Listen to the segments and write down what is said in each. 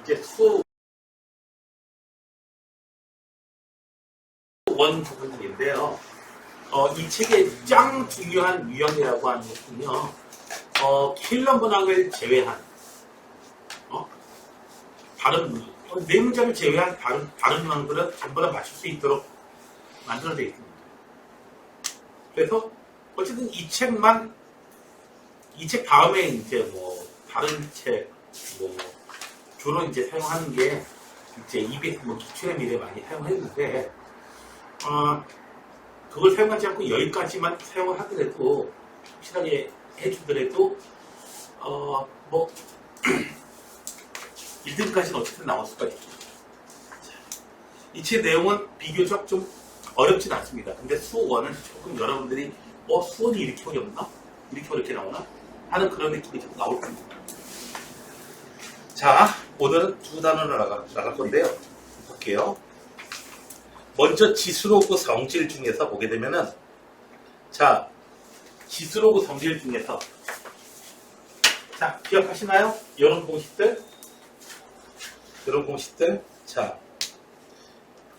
이제 수원 부분들인데요. 이 책의 짱 중요한 유형이라고 하는 것은요, 킬러 문항을 제외한, 네 문장을 제외한 다른 문항들은 전부 다 맞출 수 있도록 만들어져 있습니다. 그래서, 어쨌든 이 책 다음에 이제 뭐, 다른 책, 뭐, 주로 이제 사용하는 게, 이제 EBS 뭐 기출의 미래 많이 사용했는데, 그걸 사용하지 않고 여기까지만 사용을 하더라도, 확실하게 해주더라도, 뭐, 1등까지는 어쨌든 나올 수가 있죠. 이 책 내용은 비교적 좀 어렵진 않습니다. 근데 수원은 조금 여러분들이, 수원이 이렇게 어렵나? 이렇게 어렵게 나오나? 하는 그런 느낌이 좀 나올 겁니다. 자, 오늘은 두 단어를 나갈 건데요. 볼게요. 먼저 지수로그 성질 중에서 보게 되면은, 자, 지수로그 성질 중에서, 자, 기억하시나요? 이런 공식들. 자,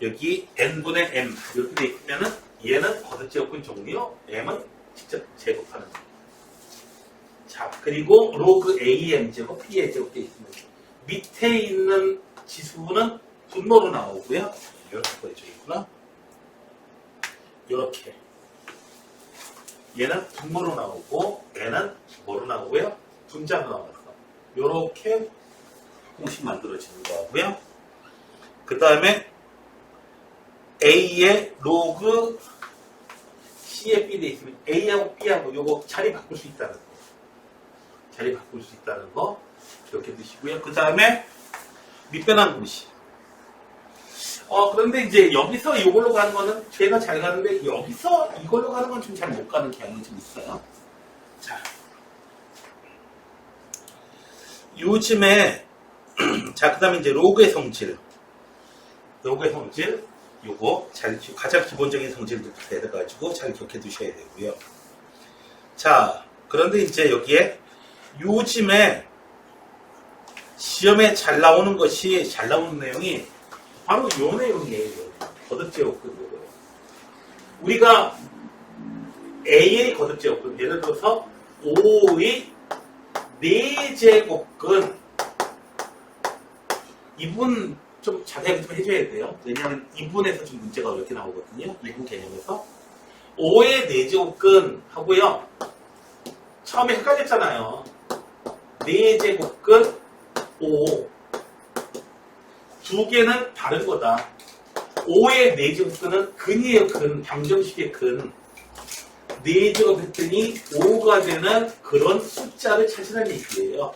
여기 n분의 m 이렇게 돼 있으면은 얘는 거듭제곱근 종류, m은 직접 제곱하는 거. 자, 그리고 로그 am 제곱, p의 제곱 돼 있습니다. 밑에 있는 지수는 분모로 나오고요. 이렇게 보여져 있구나. 이렇게. 얘는 분모로 나오고, 얘는 뭐로 나오고요? 분자로 나왔어. 이렇게 공식 만들어지는 거고요. 그 다음에 A의 로그 C에 B 돼 있으면 A하고 B하고 요거 자리 바꿀 수 있다는 거. 이렇게 드시고요. 그 다음에 밑변환 공식. 그런데 이제 여기서 이걸로 가는 거는 제가 잘 가는데 여기서 이걸로 가는 건 좀 잘 못 가는 경향이 좀 있어요. 자, 요즘에 자, 그 다음에 이제 로그의 성질, 요거 가장 기본적인 성질부터 해가지고 잘 기억해 두셔야 되고요. 자, 그런데 이제 여기에 요즘에 시험에 잘 나오는 내용이 바로 요 내용이에요. 거듭제곱근 요거예요. 우리가 A의 거듭제곱근, 예를 들어서 5의 4제곱근, 이분 좀 자세하게 좀 해줘야 돼요. 왜냐하면 이분에서 좀 문제가 이렇게 나오거든요. 이분 개념에서 5의 4제곱근 하고요. 처음에 헷갈렸잖아요. 4제곱근 5 두 개는 다른 거다. 5의 4제곱근은 근이에요. 근, 방정식의 근. 4제곱 했더니 5가 되는 그런 숫자를 찾으라는 얘기예요.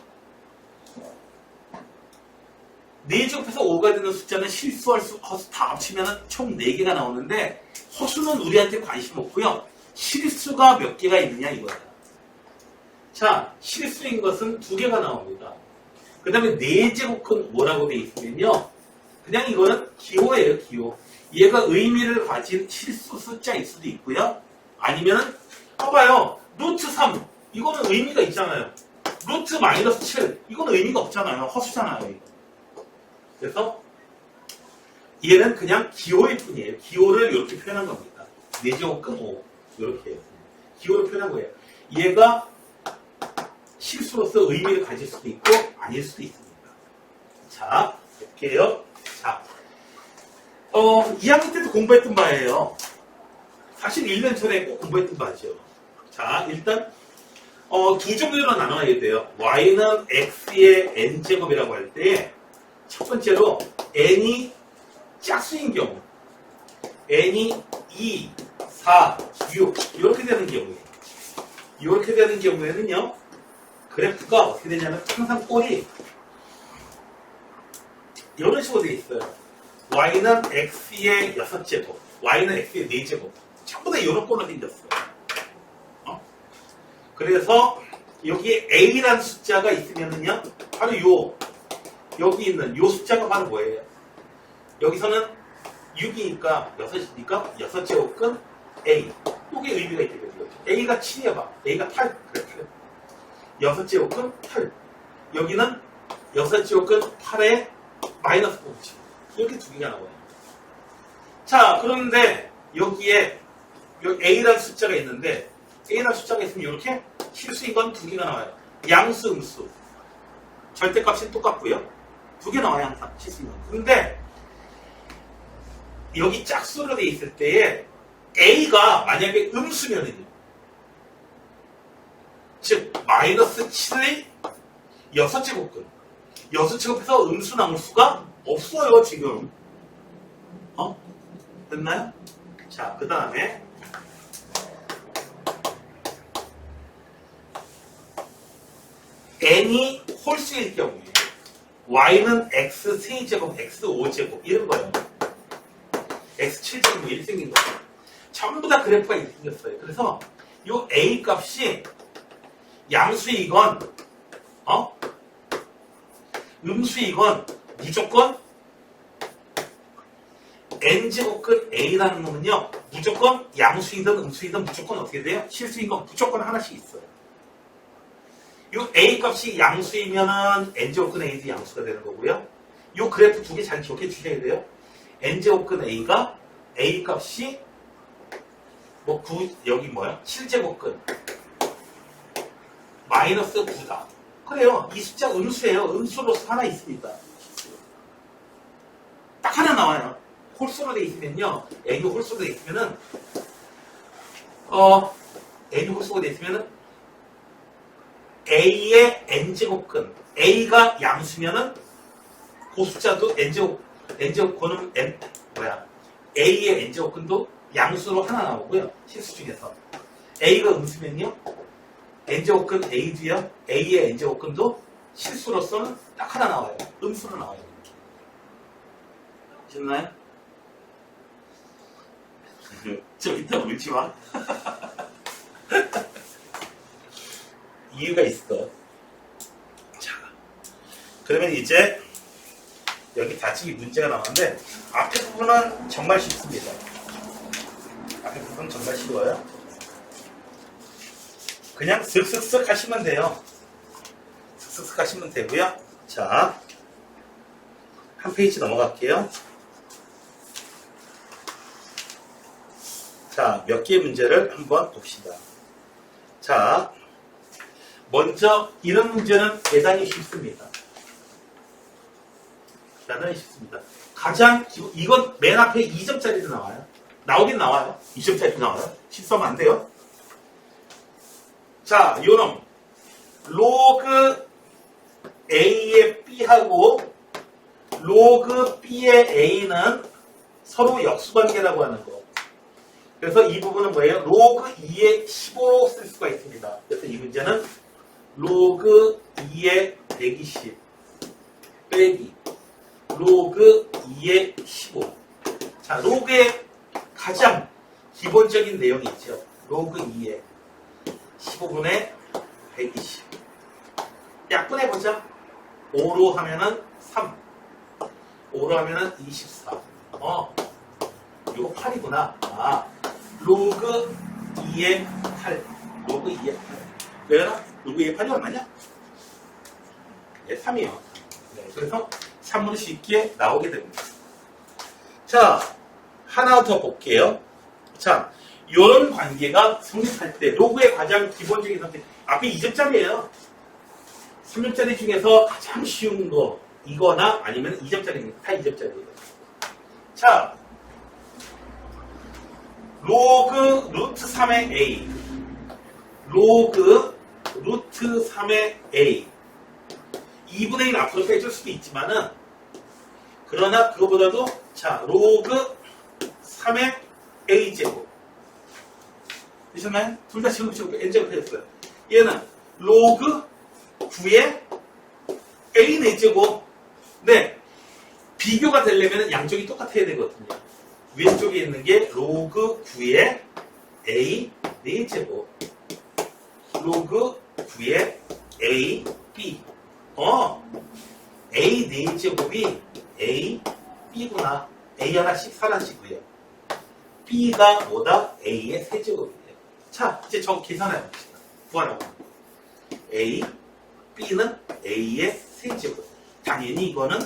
4제곱해서 5가 되는 숫자는 실수할 수, 허수 다 합치면 총 4개가 나오는데, 허수는 우리한테 관심 없고요. 실수가 몇 개가 있느냐 이거야. 자, 실수인 것은 2개가 나옵니다. 그 다음에 4제곱은 뭐라고 돼 있으면요. 그냥 이거는 기호예요, 기호. 얘가 의미를 가진 실수 숫자일 수도 있고요. 아니면은, 봐봐요. 루트 3. 이거는 의미가 있잖아요. 루트 마이너스 7. 이건 의미가 없잖아요. 허수잖아요, 이거. 그래서 얘는 그냥 기호일 뿐이에요. 기호를 이렇게 표현한 겁니다. 4제곱근 5 이렇게 해요. 기호를 표현한 거예요. 얘가 실수로서 의미를 가질 수도 있고 아닐 수도 있습니다. 자, 이렇게 해요. 자, 2학년 때도 공부했던 바예요. 사실 1년 전에 꼭 공부했던 바죠. 자, 일단 두 종류로 나눠야 돼요. y는 x의 n제곱이라고 할 때 첫 번째로 n이 짝수인 경우, n이 2, 4, 6 이렇게 되는 경우에, 이렇게 되는 경우에는요, 그래프가 어떻게 되냐면 항상 꼴이 이런 식으로 되어 있어요. y는 x의 6제곱, y는 x의 4제곱, 전부 다 이런 꼴로 생겼어요. 그래서 여기에 a라는 숫자가 있으면은요, 바로 여기 있는 요 숫자가 바로 뭐예요? 여기서는 6이니까 6이니까 6제곱근 A. 이게 의미가 있게 되는 거죠. A가 7이어봐. A가 8. 그래, 8. 6제곱근 8. 여기는 6제곱근 8에 마이너스 곱치. 이렇게 두 개가 나와요. 자, 그런데 여기에 A라는 숫자가 있는데 A라는 숫자가 있으면 이렇게 실수인 건 두 개가 나와요. 양수, 음수. 절대값이 똑같고요. 두 개 나와요, 항상 실수인 건. 근데 여기 짝수로 돼 있을 때에 A가 만약에 음수면은요. 즉 마이너스 7의 6제곱근. 6제곱해서 음수 나올 수가 없어요, 지금. 됐나요? 자, 그 다음에 n이 홀수일 경우에 y는 x 3제곱, x 5제곱 이런 거예요. x 7제곱 뭐 이렇게 생긴 거예요. 전부 다 그래프가 이렇게 생겼어요. 그래서 이 a 값이 양수이건 음수이건 무조건 n제곱근 a라는 놈은요 무조건 양수이든 음수이든 무조건 어떻게 돼요? 실수인 건 무조건 하나씩 있어요. 이 a 값이 양수이면은 n제곱근 a도 양수가 되는 거고요. 이 그래프 두 개 잘 기억해 주셔야 돼요. n제곱근 a가 a 값이 뭐 9, 여기 뭐야? 7제곱근 마이너스 9다. 그래요. 이 숫자 음수예요. 음수로서 하나 있습니다. 딱 하나 나와요. 홀수로 돼 있으면요. n이 홀수로 돼 있으면은 n이 홀수가 돼 있으면은 a의 n제곱근 a가 양수면은 그 숫자도 n제곱근은 a의 n제곱근도 양수로 하나 나오고요. 실수 중에서 a가 음수면요. n제곱근 a도요. a의 n제곱근도 실수로서는 딱 하나 나와요. 음수로 나와요. 됐나요? 저 이따 울지 마. 이유가 있어. 자, 그러면 이제 여기 다치기 문제가 나왔는데 앞에 부분은 정말 쉽습니다. 앞에 부분은 정말 쉬워요. 그냥 슥슥슥 하시면 돼요. 슥슥슥 하시면 되고요. 자, 한 페이지 넘어갈게요. 자, 몇 개의 문제를 한번 봅시다. 자, 먼저 이런 문제는 대단히 쉽습니다. 대단히 쉽습니다. 가장 이건 맨 앞에 2점짜리도 나와요. 나오긴 나와요. 2점짜리도 나와요. 실수하면 안 돼요. 자, 요놈 로그 A의 B하고 로그 B의 A는 서로 역수관계라고 하는 거. 그래서 이 부분은 뭐예요? 로그 2의 15로 쓸 수가 있습니다. 그래서 이 문제는 로그 2의 120 빼기 로그 2의 15. 자, 로그의 가장 기본적인 내용이 있죠. 로그 2의 15분의 120. 약분해보자. 5로 하면은 3. 5로 하면은 24. 이거 8이구나. 로그 2의 8. 로그 2의 8. 왜나? 로그 2의 8이 얼마냐? 예, 3이요. 네, 그래서 3으로 쉽게 나오게 됩니다. 자, 하나 더 볼게요. 자, 이런 관계가 성립할 때 로그의 가장 기본적인 선택. 앞에 2점짜리예요. 3점짜리 중에서 가장 쉬운 거 이거나 아니면 2점짜리입니다. 다 2점짜리예요. 자, 로그 루트 3의 A 로그 루트 3의 A 2분의 1 앞으로 빼줄 수도 있지만은 그러나 그거보다도 자 로그 3의 A제곱 되셨나요? 둘 다 지금 N제곱 해줬어요. 얘는 로그 9의 A 4제곱. 네, 비교가 되려면 양쪽이 똑같아야 되거든요. 왼쪽에 있는 게 로그 9의 A 4제곱 로그 9의 A, B. A 4제곱이 A, B구나. A 하나씩 사라지고요. B가 뭐다? A의 세제곱이에요. 자, 이제 저 계산해 봅시다. 구하라고. A, B는 A의 세제곱. 당연히 이거는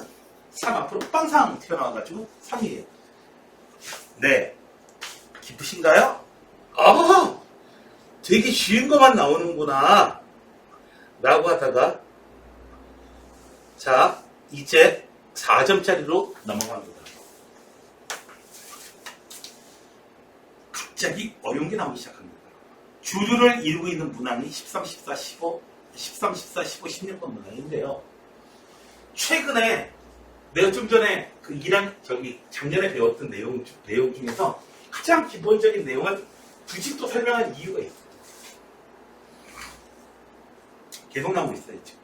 3 앞으로 빵상 튀어나와가지고 3이에요. 네. 기쁘신가요? 아, 되게 쉬운 것만 나오는구나. 라고 하다가, 자, 이제 4점짜리로 넘어갑니다. 갑자기 어려운 게 나오기 시작합니다. 주류를 이루고 있는 문항이 13, 14, 15, 13, 14, 15, 16번 문항인데요. 최근에 내가 좀 전에 그 작년에 배웠던 내용 중에서 가장 기본적인 내용을 굳이 또 설명한 이유가 있어요. 계속 나오고 있어요, 지금.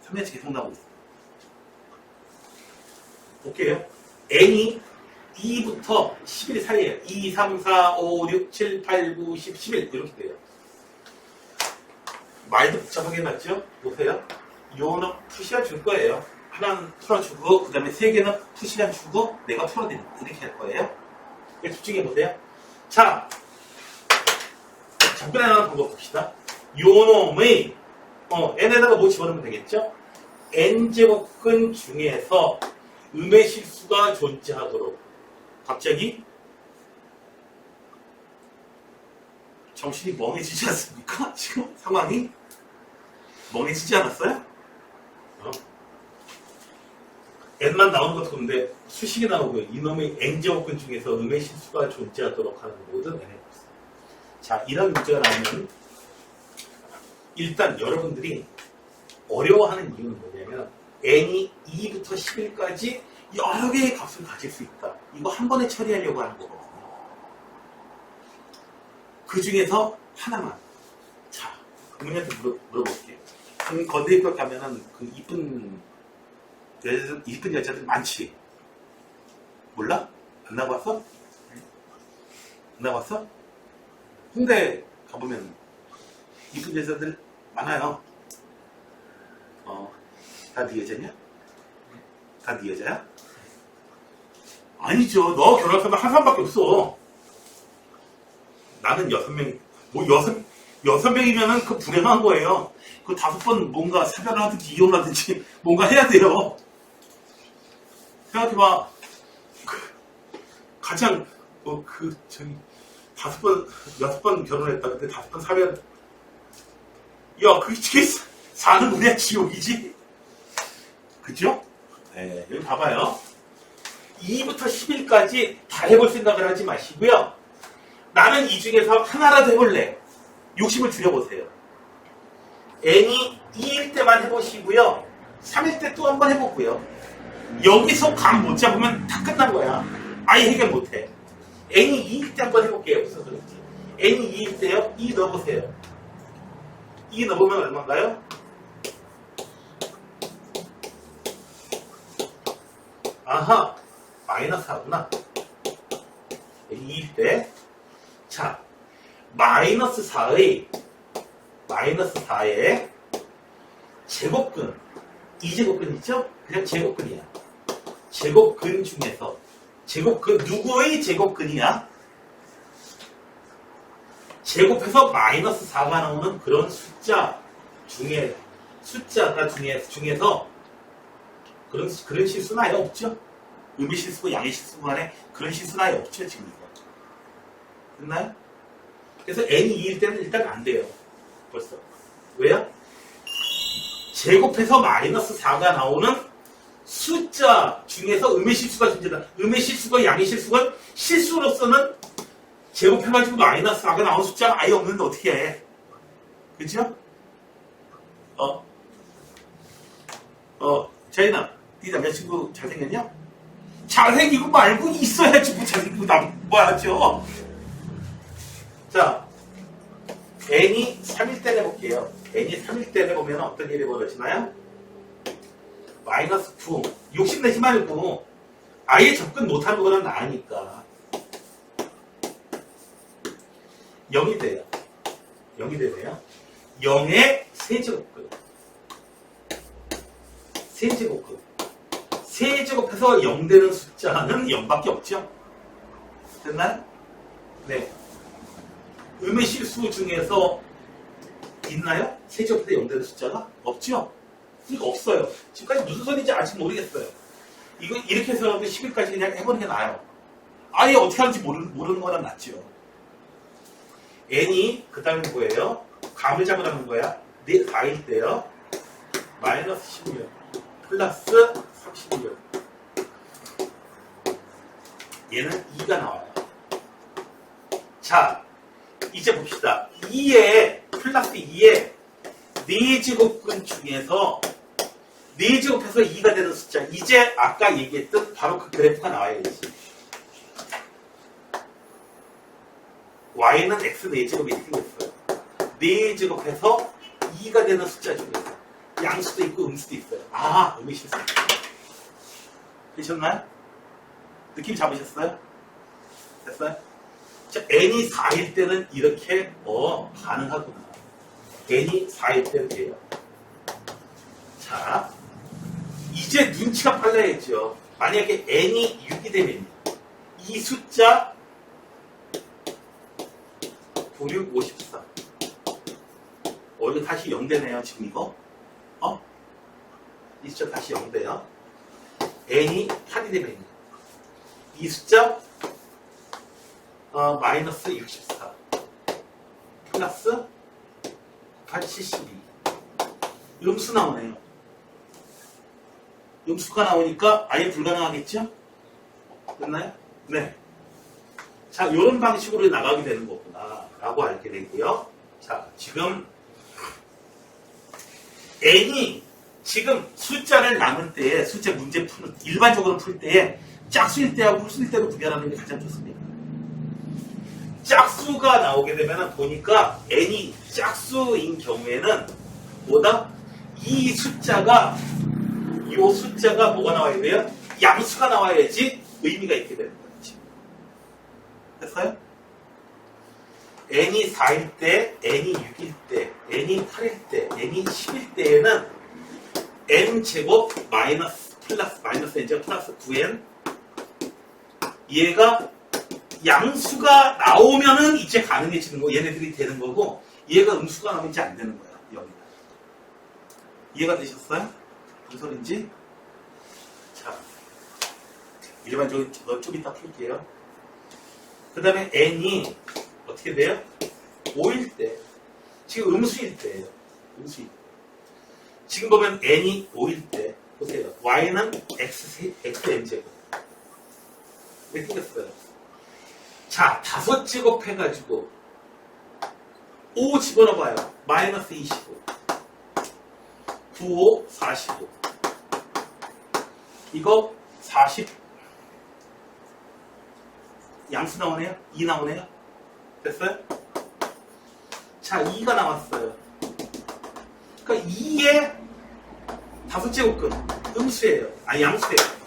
3년째 계속 나오고 있어요. 볼게요. n이 2부터 11 사이에요. 2, 3, 4, 5, 6, 7, 8, 9, 10, 11 이렇게 돼요. 말도 복잡하게 해놨죠? 보세요. 요거는 푸시가 줄 거예요. 하나는 풀어주고 그 다음에 3개는 푸시가 주고 내가 풀어드리고 이렇게 할 거예요. 집중해 보세요. 자, 접근하는 방법 봅시다. 요놈의 n에다가 뭐 집어넣으면 되겠죠? n제곱근 중에서 음의 실수가 존재하도록 갑자기 정신이 멍해지지 않습니까? 지금 상황이 멍해지지 않았어요? n만 나오는 것도 그런데 수식이 나오고요. 이놈의 n제곱근 중에서 음의 실수가 존재하도록 하는 모든 n의 값. 자, 이런 문제가 나오면 일단 여러분들이 어려워하는 이유는 뭐냐면 n이 2부터 11까지 여러 개의 값을 가질 수 있다. 이거 한 번에 처리하려고 하는 거거든요. 그 중에서 하나만. 자, 부모님한테 물어볼게요. 건대입학 가면은 그 이쁜 여자들 많지? 몰라? 안 나가봤어? 안 나가봤어? 홍대 가보면 이쁜 여자들 많아요. 다 네 여자냐? 다 네 여자야? 아니죠. 너 결혼한 사람 한 사람밖에 없어. 나는 6명, 뭐 6명이면은 그 불행한 거예요. 그 5번 뭔가 사별을 하든지 이혼을 하든지 뭔가 해야 돼요. 생각해봐. 가장, 6번 결혼했다. 근데 5번 사별. 야, 그게 사는 우리야 지옥이지? 그죠? 네, 여기 봐봐요. 2부터 10일까지 다 해볼 생각을 하지 마시고요. 나는 이 중에서 하나라도 해볼래. 욕심을 줄여보세요. n이 2일 때만 해보시고요. 3일 때 또 한 번 해보고요. 여기서 감 못 잡으면 다 끝난 거야. 아예 해결 못해. n이 2일 때 한 번 해볼게요. 무슨 소리지? n이 2일 때요. 2 넣어보세요. 2 넣어보면 얼마인가요? 아하, 마이너스 4구나. 2일 때. 자, 마이너스 4의 제곱근. 2제곱근 있죠? 그냥 제곱근이야. 제곱근 중에서. 제곱근, 누구의 제곱근이야? 제곱해서 마이너스 4가 나오는 그런 숫자가 중에서 그런 실수는 아예 없죠? 음의 실수고 양의 실수 간에 그런 실수는 아예 없죠, 지금 이거. 됐나요? 그래서 n이 2일 때는 일단 안 돼요. 벌써. 왜요? 제곱해서 마이너스 4가 나오는 숫자 중에서 음의 실수가 존재한다. 음의 실수가 양의 실수가 실수로서는 제곱해가지고 마이너스 4가 나오는 숫자가 아예 없는데 어떻게 해? 그죠? 자이나, 네 남자친구 잘생겼냐? 잘생기고 말고 있어야지 뭐 잘생기고 뭐야죠. 자, n이 3일 때 내볼게요. n이 3일 때 내보면 어떤 일이 벌어지나요? 마이너스 9. 욕심내지 말고 아예 접근 못하는 거보다 나으니까 0이 돼요. 0이 되네요. 0의 세제곱근. 세제곱근. 세제곱해서 0 되는 숫자는 0밖에 없죠? 됐나요? 네. 음의 실수 중에서 있나요? 세제곱해서 0 되는 숫자가? 없죠? 그러니까 없어요. 지금까지 무슨 소리인지 아직 모르겠어요. 이거 이렇게 해서라도 10일까지 그냥 해보는 게 나아요. 아예 어떻게 하는지 모르는 거랑 낫죠. n이 그 다음에 뭐예요? 감을 잡으라는 거야. 4일 때요. 마이너스 16 플러스 36. 얘는 2가 나와요. 자, 이제 봅시다. 2에 플러스 2에 4제곱근 중에서 4제곱해서 2가 되는 숫자. 이제 아까 얘기했던 바로 그 그래프가 나와야지. y는 x 4제곱이 이렇게 생겼어요. 4제곱해서 2가 되는 숫자 중에서 양수도 있고 음수도 있어요. 아, 의미 실수. 되셨나요? 느낌 잡으셨어요? 됐어요? 자, n이 4일 때는 이렇게 가능하구나. n이 4일 때는 돼요. 자, 이제 눈치가 빨라야죠. 만약에 n이 6이 되면 이 숫자 9, 6, 54. 이거 다시 0되네요, 지금 이거. 이 숫자 다시 0돼요. n이 8이 되면 이 숫자 마이너스 64 플러스 872 음수 나오네요. 음수가 나오니까 아예 불가능하겠죠? 됐나요? 네. 자, 이런 방식으로 나가게 되는 거구나 라고 알게 되고요. 자, 지금 n이 지금 숫자를 나눌 때에 숫자 문제 푸는 일반적으로 풀 때에 짝수일 때하고 홀수일 때로 구별하는 게 가장 좋습니다. 짝수가 나오게 되면 보니까 n이 짝수인 경우에는 뭐다? 이 숫자가 뭐가 나와야 돼요? 양수가 나와야지 의미가 있게 되는 거지. 됐어요? n이 4일 때, n이 6일 때, n이 8일 때, n이 10일 때에는 n제곱 마이너스 n제곱 플러스 9n 얘가 양수가 나오면은 이제 가능해지는 거, 얘네들이 되는 거고, 얘가 음수가 나오면 이제 안 되는 거야, 여기가. 이해가 되셨어요? 무슨 소린지? 자, 일반적으로 좀 이따 풀게요. 그 다음에 n이 어떻게 돼요? 5일 때. 지금 음수일 때예요. 음수일 때. 지금 보면 n이 5일 때. 보세요. y는 xn제곱. 이렇게 생겼어요. 자, 5제곱 해가지고 5 집어넣어봐요. 마이너스 25. 9, 5, 45. 이거 40. 양수 나오네요? 2 나오네요? 됐어요? 자, 2가 나왔어요. 그러니까 2에 5제곱근 음수예요. 아니, 양수예요.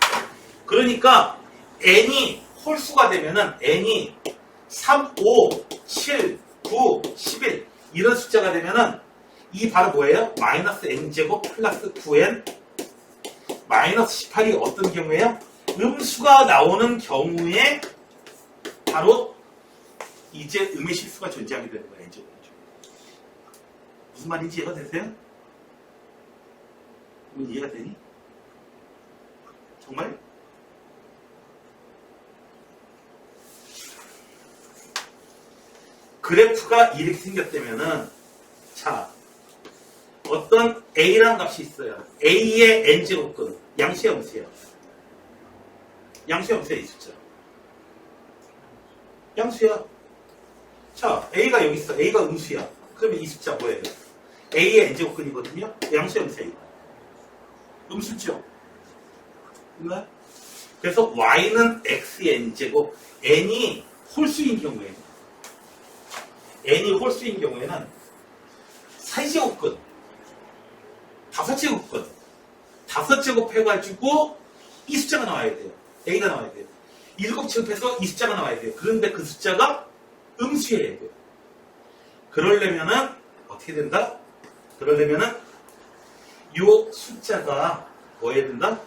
그러니까 n이 홀수가 되면은 n이 3, 5, 7, 9, 11 이런 숫자가 되면은 이 바로 뭐예요? 마이너스 n제곱 플러스 9n 마이너스 18이 어떤 경우에요? 음수가 나오는 경우에 바로 이제 음의 실수가 존재하게 되는 거예요. n제곱. 무슨 말인지 이해가 되세요? 이해가 되니? 정말? 그래프가 이렇게 생겼다면은 자, 어떤 A라는 값이 있어요. A의 N제곱근 양수야 음수야? 양수야 음수야 이 숫자? 양수야. 자, A가 여기 있어. A가 음수야. 그러면 이 숫자 뭐예요? A의 N제곱근이거든요. 양수야 음수야 이거? 음수죠. 맞나요? 그래서 Y는 X의 N제곱 N이 홀수인 경우에 n이 홀수인 경우에는 3제곱근 5제곱근 5제곱 해가지고 이 숫자가 나와야 돼요. A가 나와야 돼요. 7제곱해서 이 숫자가 나와야 돼요. 그런데 그 숫자가 음수여야 돼요. 그러려면은 어떻게 된다? 그러려면은 이 숫자가 뭐 해야 된다?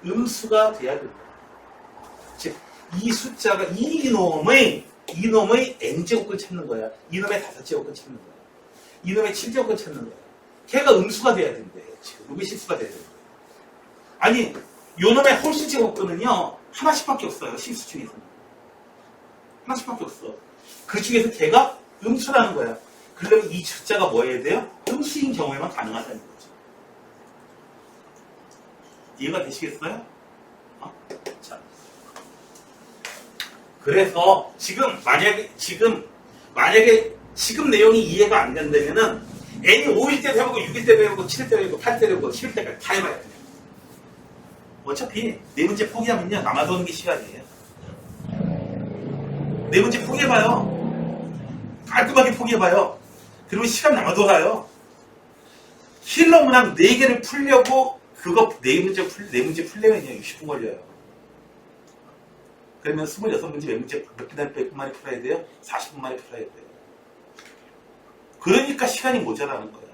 음수가 돼야 된다. 즉, 이 숫자가 이놈의 n제곱근 찾는 거야. 이놈의 5제곱근 찾는 거야. 이놈의 7제곱근 찾는 거야. 걔가 음수가 돼야 된대. 지금 루비 실수가 돼야 된대. 아니 요놈의 홀수 제곱근은요 하나씩밖에 없어요. 실수 중에서는 하나씩밖에 없어. 그 중에서 걔가 음수라는 거야. 그러면 이 숫자가 뭐 해야 돼요? 음수인 경우에만 가능하다는 거죠. 이해가 되시겠어요? 자, 그래서 지금 내용이 이해가 안 된다면은 n이 5일 때도 해보고 6일 때도 해보고 7일 때도 해보고 8일 때도 해보고 10일 때까지 다 해봐야 돼요. 어차피 네 문제 포기하면요 남아도 오는 게 시간이에요. 네 문제 포기해봐요. 깔끔하게 포기해봐요. 그러면 시간 남아도 가요. 힐러 문항 4개를 풀려고 그거 4문제 풀려면요 60분 걸려요. 그러면 26문제 몇 분 만에 풀어야 돼요? 40분 만에 풀어야 돼요. 그러니까 시간이 모자라는 거야.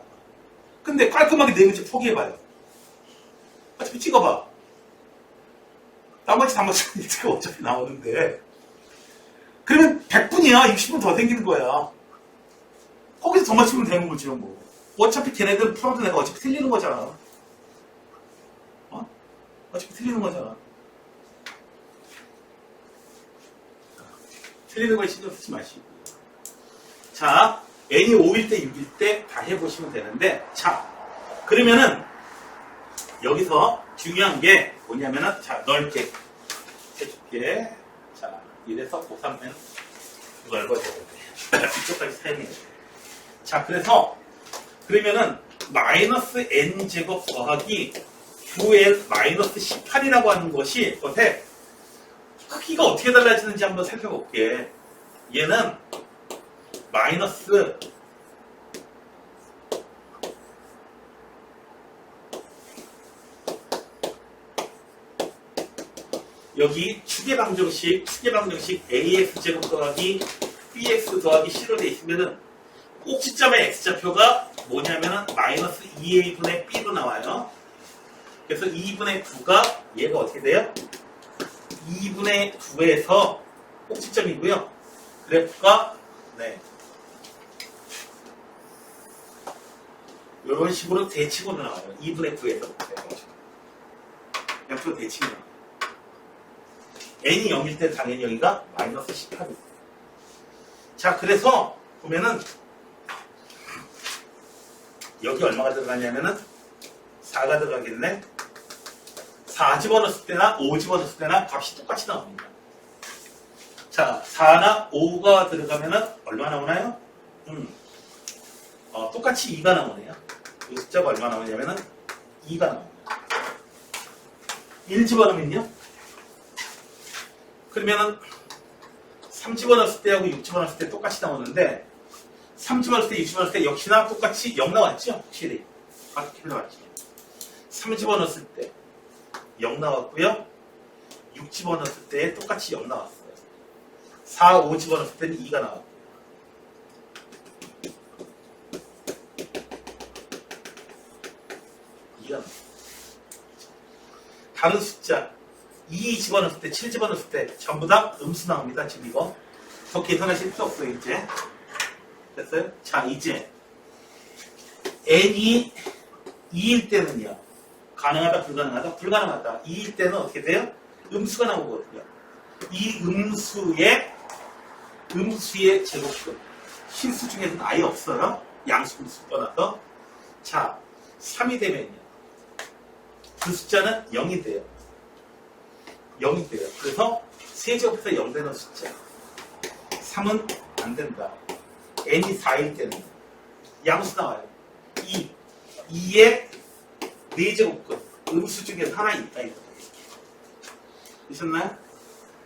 근데 깔끔하게 4문제 포기해봐요. 어차피 찍어봐. 나머지 단문제가 어차피 나오는데 그러면 100분이야. 60분 더 생기는 거야. 거기서 더 맞추면 되는 거지 뭐. 어차피 걔네들 풀어도 내가 어차피 틀리는 거잖아. 어차피 틀리는 거잖아. 틀리는 걸 신경 쓰지 마시고. 자, n이 5일 때, 6일 때 다 해보시면 되는데, 자, 그러면은 여기서 중요한 게 뭐냐면은, 자, 넓게 해줄게. 자, 이래서 고3면 넓어져야 돼. 이쪽까지 사용해야 돼. 자, 그러면은 마이너스 n제곱 더하기 9n 마이너스 18이라고 하는 것이 어때? 크기가 어떻게 달라지는지 한번 살펴볼게. 얘는 마이너스 여기 추계방정식 ax제곱 더하기 bx 더하기 c로 돼 있으면은 꼭지점의 x좌표가 뭐냐면은 마이너스 2a분의 b로 나와요. 그래서 2분의 9가 얘가 어떻게 돼요? 2분의 9에서 꼭지점이고요. 그래프가 네 이런 식으로 대칭으로 나와요. 2분의 9에서 양쪽으로 대칭이 나와요. n이 0일 때 당연히 여기가 마이너스 18입니다. 자, 그래서 보면은 여기 얼마가 들어가냐면은 4가 들어가겠네. 4 집어넣었을 때나 5 집어넣었을 때나 값이 똑같이 나옵니다. 자, 4나 5가 들어가면은 얼마 나오나요? 똑같이 2가 나오네요. 이 숫자가 얼마 나오냐면은 2가 나옵니다. 1 집어넣으면요? 그러면은 3 집어넣었을 때하고 6 집어넣었을 때 똑같이 나오는데 3 집어넣었을 때 6 집어넣었을 때 역시나 똑같이 0 나왔죠? 확실히. 확실히 나왔죠. 3 집어넣었을 때 0 나왔고요. 6 집어넣었을 때 똑같이 0 나왔어요. 4, 5 집어넣었을 때는 2가 나왔고요. 다른 숫자 2 집어넣었을 때, 7 집어넣었을 때 전부 다 음수 나옵니다. 지금 이거 더 계산하실 필요 없어요. 이제 됐어요? 자, 이제 n이 2일 때는요. 가능하다, 불가능하다? 불가능하다. 2일 때는 어떻게 돼요? 음수가 나오거든요. 이 음수의 제곱근 실수 중에서는 아예 없어요. 양수 음수 떠나서. 자, 3이 되면요. 그 숫자는 0이 돼요. 0이 돼요. 그래서 세제곱해서 0 되는 숫자 3은 안 된다. n이 4일 때는 양수 나와요. 2의 4제곱근 음수 중에 하나 있다. 보셨나요?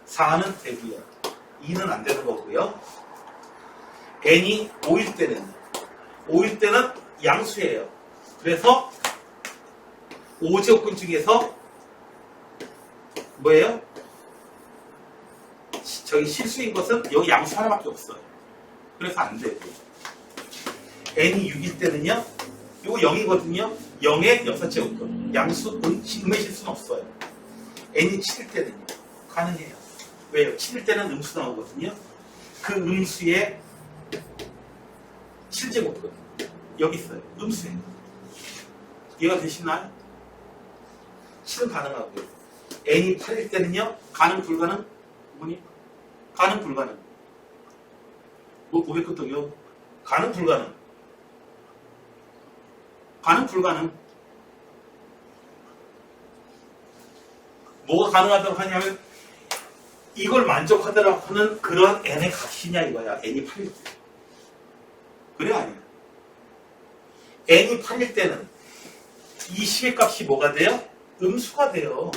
4는 되고요. 2는 안 되는 거고요. n이 5일 때는 양수예요. 그래서 5제곱근 중에서 뭐예요? 저기 실수인 것은 여기 양수 하나밖에 없어요. 그래서 안 되고 n이 6일 때는요. 이거 0이거든요. 0의 6제곱근 양수 음의 실수는 없어요. n이 7일 때는요. 가능해요. 왜요? 7일 때는 음수 나오거든요. 그 음수의 7제곱근 여기 있어요. 음수예요. 이해가 되시나요? 7은 가능하고요. n이 8일 때는요, 가능, 불가능? 뭐니? 가능, 불가능. 뭐, 500끄떡이요? 가능, 불가능. 가능, 불가능. 뭐가 가능하다고 하냐면, 이걸 만족하더라고 하는 그런 n의 값이냐 이거야. n이 8일 때. 그래, 아니야. n이 8일 때는 이 식의 값이 뭐가 돼요? 음수가 돼요.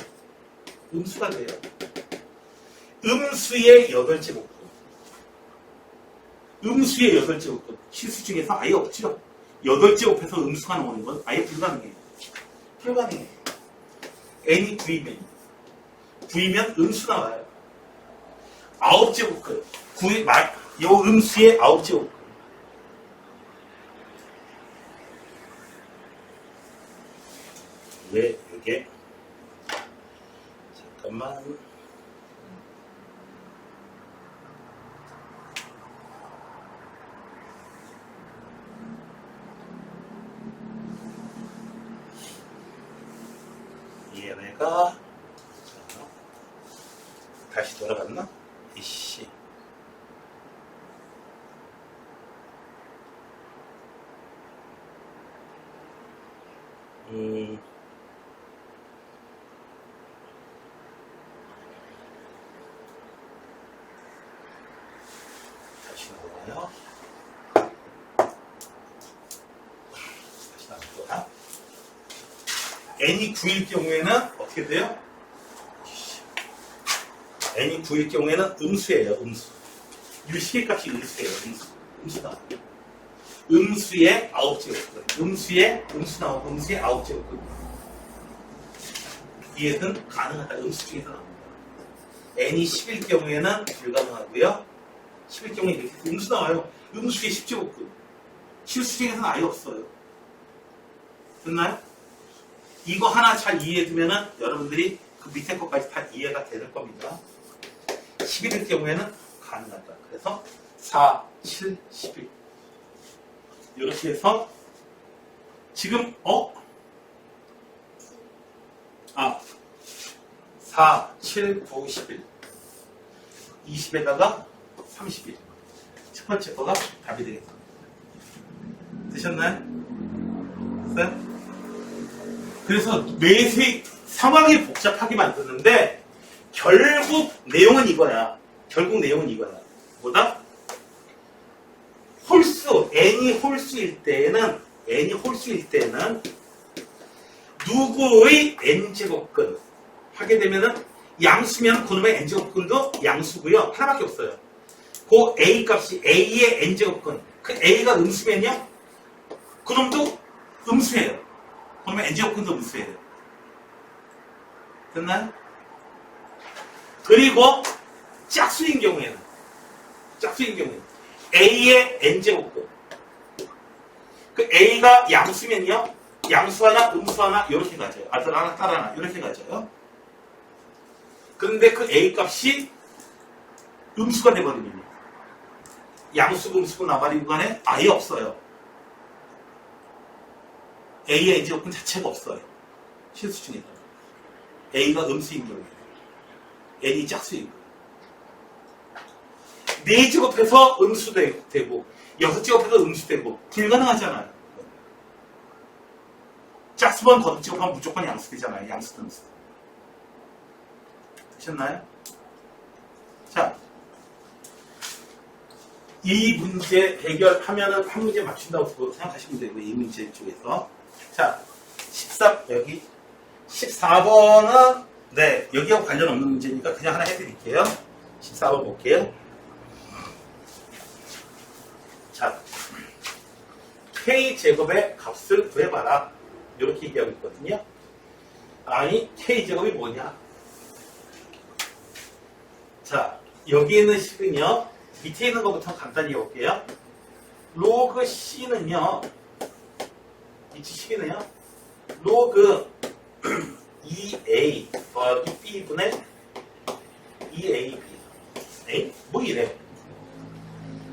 음수가 돼요. 음수의 8제곱근. 음수의 8제곱근. 실수 중에서 아예 없죠. 8제곱해서 음수가 나오는 건 아예 불가능해요. 불가능해요. n이 9이면 음수 나와요. 9제곱근. 요 음수의 9제곱근. 왜 이게 잠깐만. 얘네가 다시 돌아갔나? 이씨. 다시 나와요. 다시 나올 거야. n이 9일 경우에는 어떻게 돼요? n이 9일 경우에는 음수예요. 음수. 이 식의 값이 음수예요. 음수다. 음수의 9제곱근. 음수 나오고 음수의 9제곱근. 이해는 가능하다. 음수 중에서 나옵니다. n이 10일 경우에는 불가능하고요. 10일 경우에 이렇게 음수 나와요. 음수의 10제곱근. 실수 중에서는 아예 없어요. 됐나요? 이거 하나 잘 이해해두면은 여러분들이 그 밑에 것까지 다 이해가 될 겁니다. 11일 경우에는 가능하다. 그래서 4, 7, 11. 이렇게 해서 지금 4, 7, 9, 11. 20에다가 31. 첫 번째 거가 답이 되겠습니다. 되셨나요? 됐어요? 그래서 매세 상황이 복잡하게 만드는데 결국 내용은 이거야. 뭐다? 홀수, n이 홀수일 때는 누구의 n제곱근 하게 되면은 양수면 그놈의 n제곱근도 양수고요. 하나밖에 없어요. 그 a 값이 a의 n제곱근. 그 a가 음수면요. 그놈도 음수예요. 그러면 n제곱근도 음수예요. 됐나요? 그리고 짝수인 경우에는 a의 n제곱근. 그 a가 양수면요. 양수 하나, 음수 하나 이렇게 가져요. 아들 하나, 딸 하나 이렇게 가져요. 그런데 그 a 값이 음수가 돼버리면 양수고 음수고 나발이 구간에 아예 없어요. a의 n제곱근 자체가 없어요. 실수 중에는 a가 음수인 경우에 n이 짝수인 거예요. 4제곱해서 음수되고 6제곱해서 음수되고 불가능하잖아요. 짝수만 거듭제곱하면 무조건 양수되잖아요. 양수도 음수. 되셨나요? 자, 이 문제 해결하면은 한 문제 맞춘다고 생각하시면 되고요. 이 문제 쪽에서. 자, 14번은 네, 여기하고 관련 없는 문제니까 그냥 하나 해드릴게요. 14번 볼게요. 자, K제곱의 값을 구해봐라. 이렇게 얘기하고 있거든요. 아니, K제곱이 뭐냐? 자, 여기 있는 식은요, 밑에 있는 것부터 간단히 해볼게요. 로그 C는요, 이 식이네요. 로그 2A 더하기 B분의 2AB. 에이? 뭐 이래?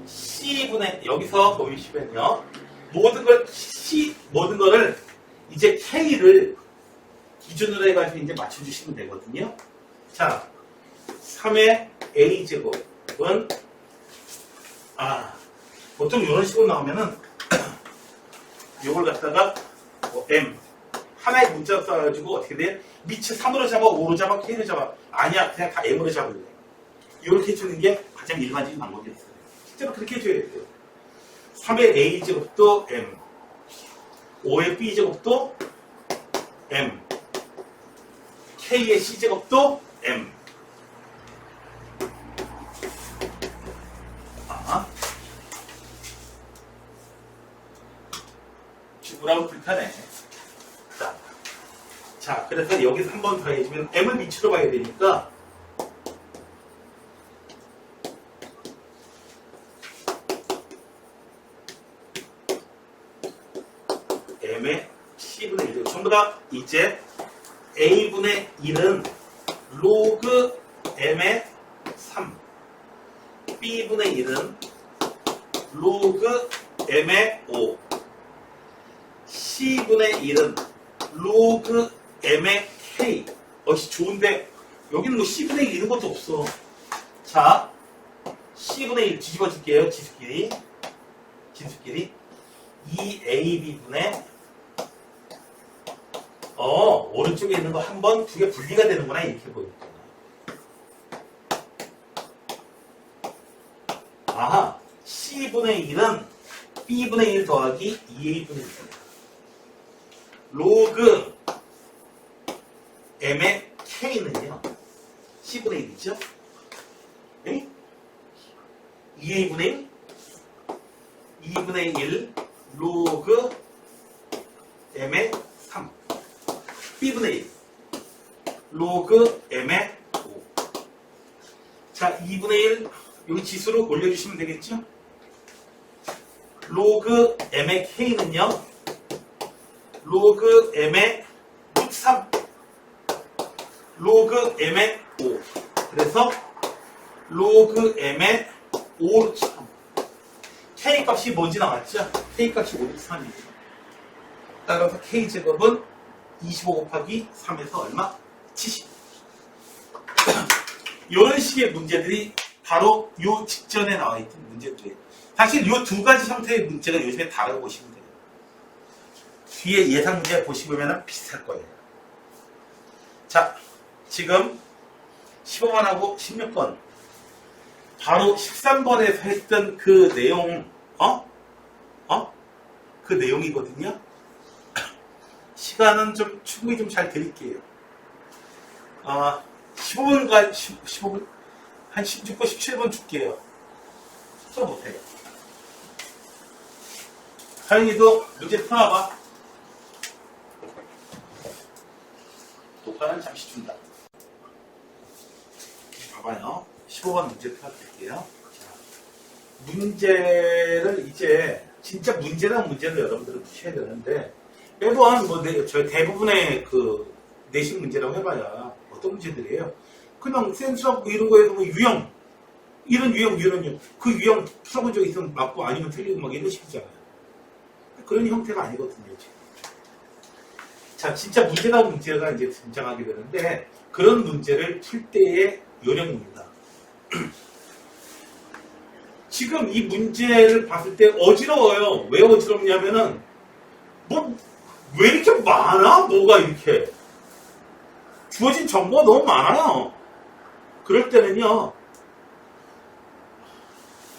C분의, 여기서 보시면요. 모든 거를 이제 K를 기준으로 해가지고 이제 맞춰주시면 되거든요. 자, 3의 a제곱은, 보통 이런 식으로 나오면은, 요걸 갖다가, m. 하나의 문자로 써가지고 어떻게 돼? 밑에 3으로 잡아, 5로 잡아, k로 잡아. 아니야, 그냥 다 m으로 잡을래. 이렇게 해주는 게 가장 일반적인 방법이었어요. 실제로 그렇게 해줘야 돼요. 3의 a제곱도 m. 5의 b제곱도 m. k의 c제곱도 m. 지구라고 불편해. 자, 그래서 여기서 한 번 더 해주면 m을 밑으로 봐야 되니까 m의 c분의 1. 전부 다 이제 a분의 1은 로그 m의 3, b분의 1은 로그 m의 5, c분의 1은 로그 m의 k. 좋은데 여기는 뭐 c분의 1 이런 것도 없어. 자, c분의 1 뒤집어 줄게요. 지수끼리 2ab분의 오른쪽에 있는 거 한 번, 두 개 분리가 되는구나. 이렇게 보이겠구나. c분의 1은 b분의 1 더하기 2a분의 1. 로그 m의 k는요. c분의 1이죠. 네? 2a분의 1? 2분의 1 로그 m의 3. b분의 1 로그 m의 5. 자, 2분의 1 여기 지수로 올려주시면 되겠죠? 로그 m의 k는요. 로그 m의 루트 3 로그 m의 5. 그래서 로그 m의 5 루트 3. k 값이 뭔지 나왔죠? k 값이 5 루트 3이에요. 따라서 k제곱은 25 곱하기 3에서 얼마? 70. 이런 식의 문제들이 바로 요 직전에 나와 있던 문제들이에요. 사실 요 두 가지 형태의 문제가 요즘에 다르고 보시면 돼요. 뒤에 예상 문제 보시면 비슷할 거예요. 자, 지금 15번하고 16번 바로 13번에서 했던 그 내용 그 내용이거든요. 시간은 좀 충분히 좀 잘 드릴게요. 15분과 15분 한 16번 17번 줄게요. 또 못해요. 하윤이도 문제 풀어봐. 녹화는 잠시 준다. 봐봐요. 15번 문제 풀어드릴게요. 문제를 이제 진짜 문제란 문제를 여러분들은 푸셔야 되는데 매번 저희 대부분의 그 내신 문제라고 해봐야 어떤 문제들이에요? 그냥 센수하고 이런 거에서 뭐 유형 이런 유형 그 유형 풀어본 적 있으면 맞고 아니면 틀리고 막 이런 식이잖아요. 그런 형태가 아니거든요. 지금. 자, 진짜 문제가 이제 등장하게 되는데 그런 문제를 풀 때의 요령입니다. 지금 이 문제를 봤을 때 어지러워요. 왜 어지럽냐면은 왜 이렇게 많아? 뭐가 이렇게 주어진 정보가 너무 많아요. 그럴 때는요,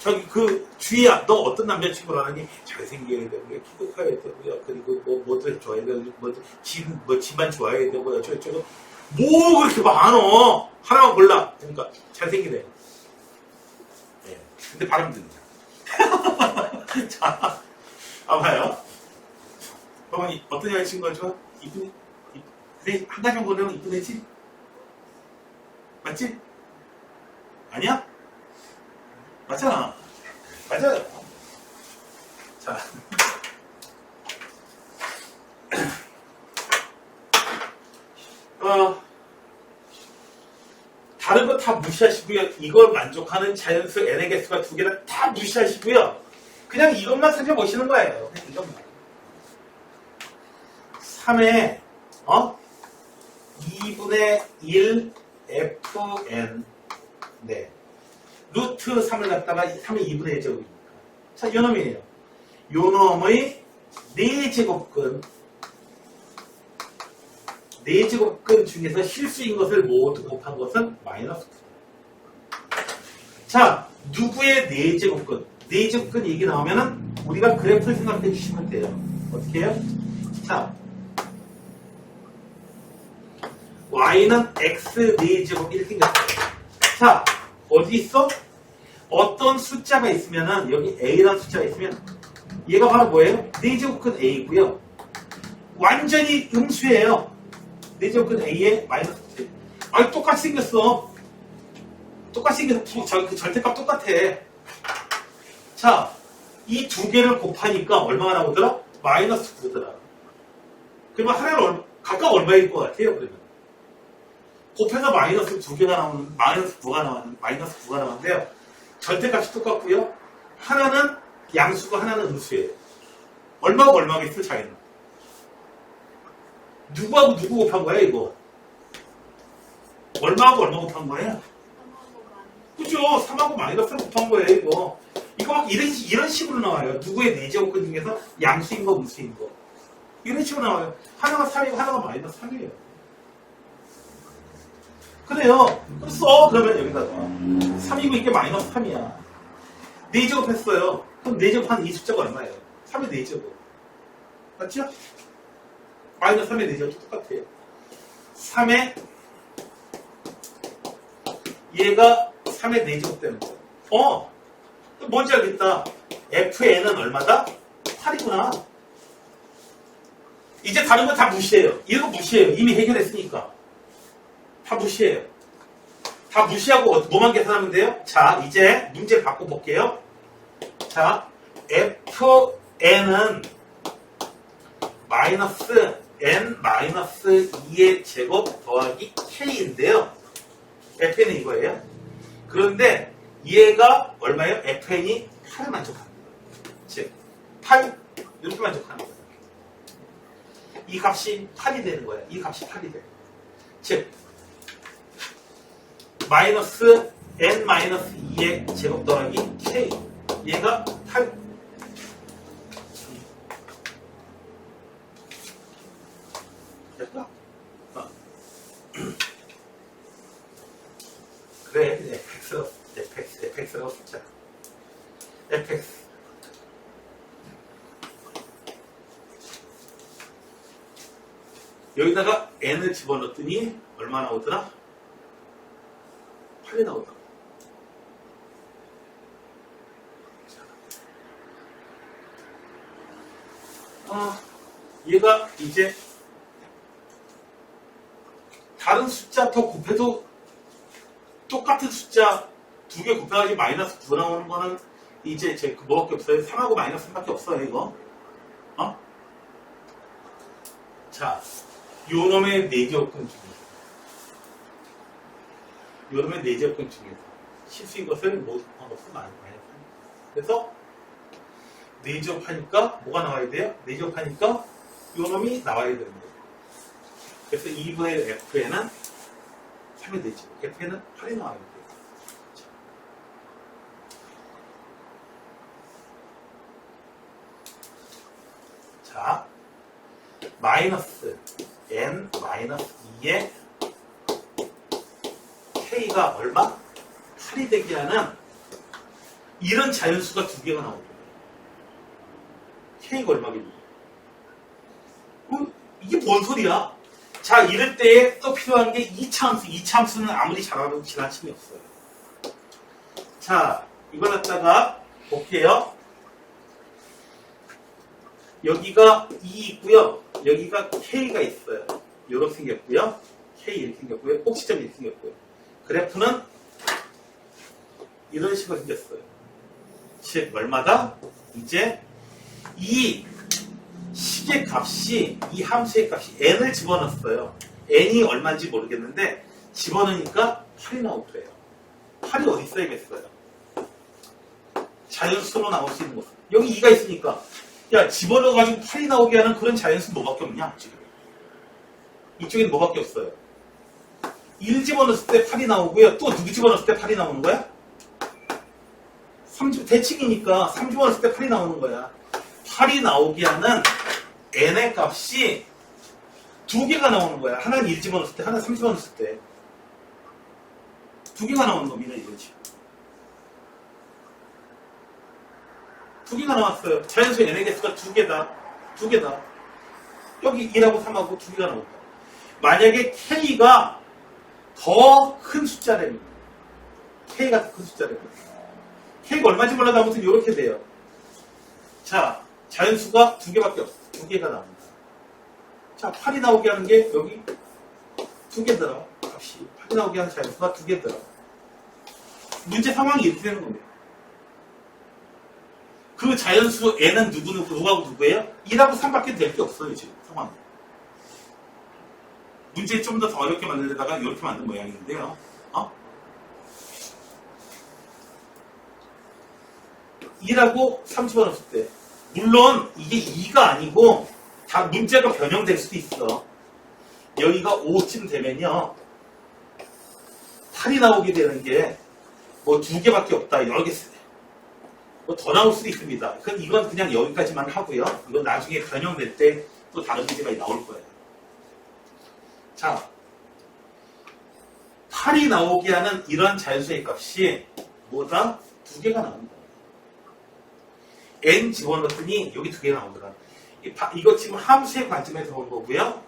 저기 그 주희야, 너 어떤 남자친구를 하니? 잘생겨야 되고요, 키도 커야 되고요, 그리고 뭐도 좋아해야 되고, 집만 좋아해야 되고요, 저거 뭐 그렇게 많어? 하나만 골라. 그러니까 잘생기네. 네. 근데 발음 듣는다. 자, 봐요. 어머니 어떤 여자친구가 좋아? 이쁘니? 근데 한 가지만 고르면 이쁜 애지? 맞지? 아니야? 맞잖아. 맞아요. 자. 다른 거 다 무시하시고요. 이걸 만족하는 자연수 n의 개수가 두 개나 다 무시하시고요. 그냥 이것만 살펴보시는 거예요. 그냥 이것만. 3의 2분의 1 fn 네. 루트 3을 갖다가 3의 2분의 1제곱이니까. 자, 요 놈이에요. 요 놈의 4제곱근 4제곱근 중에서 실수인 것을 모두 곱한 것은 마이너스 9. 자, 누구의 4제곱근? 4제곱근 얘기 나오면은 우리가 그래프를 생각해 주시면 돼요. 어떻게 해요? 자, y는 x 4제곱 이렇게 생겼어요. 자, 어디 있어? 어떤 숫자가 있으면은 여기 a라는 숫자가 있으면 얘가 바로 뭐예요? 4제곱근 a고요. 완전히 음수예요. 4제곱근 a에 마이너스 9. 아니 똑같이 생겼어. 똑같이 생겨서 그 절대값 똑같아. 자, 이 두 개를 곱하니까 얼마가 나오더라? 마이너스 9더라. 그러면 하나는 각각 얼마일 것 같아요? 그러면 곱해서 마이너스 2개가 나오는 마이너스 9가 나오는데요. 절대값이 똑같고요. 하나는 양수고 하나는 음수예요. 얼마하고 얼마겠어 차이는? 누구하고 누구 곱한 거야 이거? 얼마하고 얼마 곱한 거예요? 그죠? 3하고 마이너스를 곱한 거예요 이거. 이거 막 이런 식으로 나와요. 누구의 4제곱근 중에서 양수인 거 음수인 거. 이런 식으로 나와요. 하나가 3이고 하나가 마이너스 3이에요. 그래요. 그럼 써. 그러면 여기다가 3이고 이게 마이너스 3이야. 4제곱 했어요. 그럼 4제곱 한 이 숫자가 얼마예요? 3의 4제곱. 맞죠? 마이너스 3의 4제곱도 똑같아요. 3의 얘가 3의 4제곱 되는 거예요. 뭔지 알겠다. fn은 얼마다? 8이구나. 이제 다른 거 다 무시해요. 이거 무시해요. 이미 해결했으니까. 다 무시해요. 다 무시하고 뭐만 계산하면 돼요? 자, 이제 문제를 바꿔볼게요. 자, fn은 마이너스 n 마이너스 2의 제곱 더하기 k인데요. fn은 이거예요. 그런데 얘가 얼마예요? fn이 8을 만족합니다. 즉, 8 이렇게 만족하는 거예요. 이 값이 8이 되는 거예요. 이 값이 8이 돼요. 즉, 마이너스 n 마이너스 2의 제곱 더하기 k 얘가 8 됐다? 그래 fx라고 쓰자. fx 여기다가 n을 집어넣었더니 얼마 나오더라? 8이 나오더라. 얘가 이제 다른 숫자 더 곱해도 똑같은 숫자 두 개 곱해가지고 마이너스 9 나오는 거는 이제 제 뭐밖에 없어요. 3하고 마이너스 3밖에 없어요 이거. 자, 요놈의 4제곱근 중에서 요놈의 4제곱근 중에서 실수인 것을 모두 곱한 것은 마이너스 3. 그래서 4제곱 하니까 뭐가 나와야 돼요? 4제곱 하니까 요놈이 나와야 되는 거예요. 그래서 2분의 fn은 3이 되죠. fn은 8이 나와야 돼요. 자, 마이너스 n 마이너스 2의 k가 얼마? 8이 되게 하는 이런 자연수가 두 개가 나옵니다. k가 얼마겠니? 이게 뭔 소리야? 자, 이럴 때에 또 필요한 게 이차함수. 이차함수는 아무리 잘하려도 지나침이 없어요. 자, 이걸 갖다가 볼게요. 여기가 2 있고요. 여기가 K가 있어요. 이렇게 생겼고요. K 이렇게 생겼고요. 꼭지점이 이렇게 생겼고요. 그래프는 이런 식으로 생겼어요. 즉 얼마다? 이제 이 식의 값이 이 함수의 값이 n을 집어넣었어요. n이 얼마인지 모르겠는데 집어넣으니까 8이 나오더래요. 8이 어디 있어야겠어요? 자연수로 나올 수 있는 것. 여기 2가 있으니까 야 집어넣어가지고 8이 나오게 하는 그런 자연수 뭐밖에 없냐 지금. 이쪽엔 뭐밖에 없어요. 1 집어넣었을 때 8이 나오고요. 또 누구 집어넣었을 때 8이 나오는 거야? 대칭이니까 3 집어넣었을 때 8이 나오는 거야. 8이 나오게 하는 n의 값이 두 개가 나오는 거야. 하나는 1 집어넣었을 때, 하나는 3 집어넣었을 때. 두 개가 나오는 겁니다, 이거지. 두 개가 나왔어요. 자연수 n의 개수가 두 개다. 두 개다. 여기 1하고 3하고 두 개가 나온다. 만약에 k가 더 큰 숫자라면, k가 더 큰 숫자라면, k가 얼마인지 몰라도 아무튼 이렇게 돼요. 자, 자연수가 두 개밖에 없어. 두 개가 나옵니다. 자, 8이 나오게 하는 게 여기 두 개더라. 값이. 8이 나오게 하는 자연수가 두 개더라. 문제 상황이 이렇게 되는 겁니다. 그 자연수 n은 누구하고 누구예요? 1하고 3밖에 될 게 없어요, 지금 상황이. 문제 좀 더 어렵게 만든 데다가 이렇게 만든 모양인데요. 1하고 3 집어넣었을 때. 물론 이게 2가 아니고 다 문제가 변형될 수도 있어. 여기가 5쯤 되면요. 8이 나오게 되는 게 뭐 두 개밖에 없다. 여러 개 뭐 더 나올 수도 있습니다. 이건 그냥 여기까지만 하고요. 이건 나중에 변형될 때 또 다른 문제가 나올 거예요. 자, 8이 나오게 하는 이런 자연수의 값이 뭐다? 두 개가 나온다. n 집어넣었더니 여기 두 개가 나오더라. 이거 지금 함수의 관점에서 본 거고요.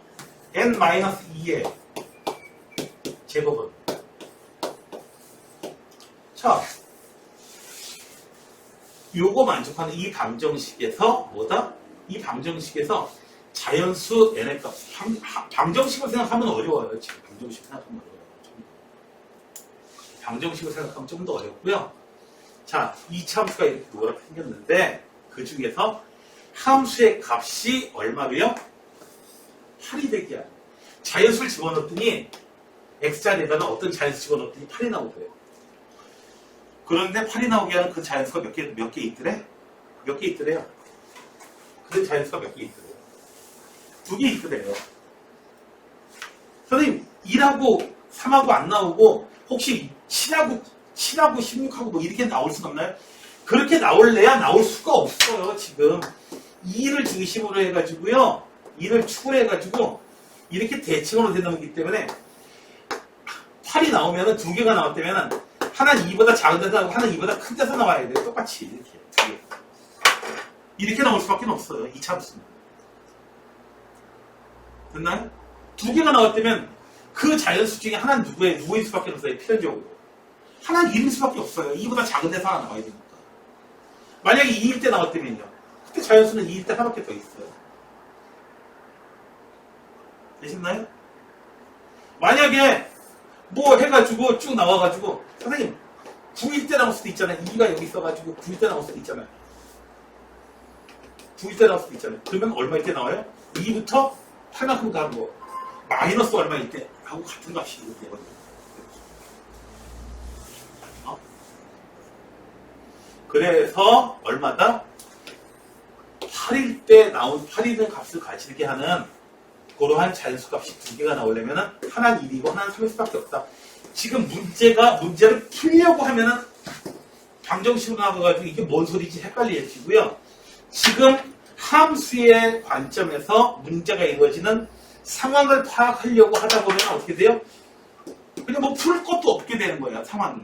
n-2의 제곱은. 자, 요거 만족하는 이 방정식에서 뭐다? 이 방정식에서 자연수 n의 값. 방정식을 생각하면 어려워요. 지금 방정식 생각하면 어려워요. 방정식을 생각하면 좀 더 어렵고요. 자, 이차 함수가 이렇게 노랗게 생겼는데 그 중에서 함수의 값이 얼마래요? 8이 되게 하는. 자연수를 집어넣었더니 x자리에다가 어떤 자연수 집어넣었더니 8이 나오더래요. 그런데 8이 나오게 하는 그 자연수가 몇 개 있더래? 몇 개 있더래요? 그 자연수가 몇 개 있더래요? 두 개 있더래요. 선생님, 1하고 3하고 안 나오고 혹시 7하고 16하고 뭐 이렇게 나올 수가 없나요? 그렇게 나올래야 나올 수가 없어요, 지금. 2를 중심으로 해가지고요. 2를 축으로 해가지고 이렇게 대칭으로 된다는 거기 때문에 8이 나오면은 두 개가 나왔다면은 하나는 2보다 작은 데서 나오고 하나는 2보다 큰 데서 나와야 돼요. 똑같이 이렇게 두 개. 이렇게 나올 수밖에 없어요. 2차 함수는. 됐나요? 두 개가 나왔다면 그 자연수 중에 하나는 누구일 수밖에 없어요. 필연적으로. 하나는 1일 수밖에 없어요. 2보다 작은 데서 하나 나와야 되니까. 만약에 2일 때 나왔다면요. 그때 자연수는 2일 때 하나밖에 더 있어요. 되셨나요? 만약에 뭐 해가지고 쭉 나와가지고 선생님 9일 때 나올 수도 있잖아요. 2가 여기 있어가지고 9일 때 나올 수도 있잖아요. 9일 때 나올 수도 있잖아요. 그러면 얼마일 때 나와요? 2부터 8만큼 가는 거 마이너스 얼마일 때 하고 같은 값이 되거든요. 그래서 얼마다? 8일 때 나온 8일의 값을 가지게 하는 그러한 자연수 값이 두 개가 나오려면 하나는 1이고 하나는 3일 수밖에 없다. 지금 문제를 풀려고 하면은 방정식으로 나와가지고 이게 뭔 소리지 헷갈리시고요. 지금 함수의 관점에서 문제가 이루어지는 상황을 파악하려고 하다 보면 어떻게 돼요? 그냥 뭐 풀 것도 없게 되는 거예요, 상황이.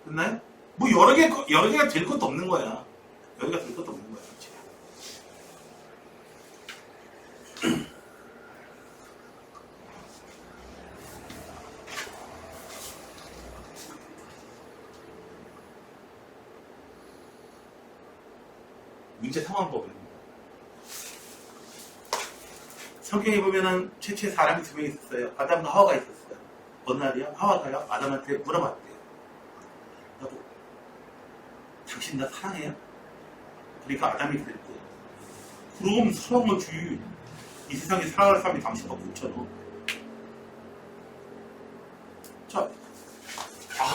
됐나요? 뭐 여러 개가 될 것도 없는 거야. 여러 개가 될 것도 없는 거야. 문제 상황법입니다. 성경에 보면은 최초에 사람이 두 명 있었어요. 아담과 하와가 있었어요. 어느 날이요? 하와가요? 아담한테 물어봤대요. 여보, 당신 나 사랑해요? 그러니까 아담이 그랬대요. 그럼 사랑하지. 이 세상에 사랑할 사람이 당신밖에 없잖아. 자,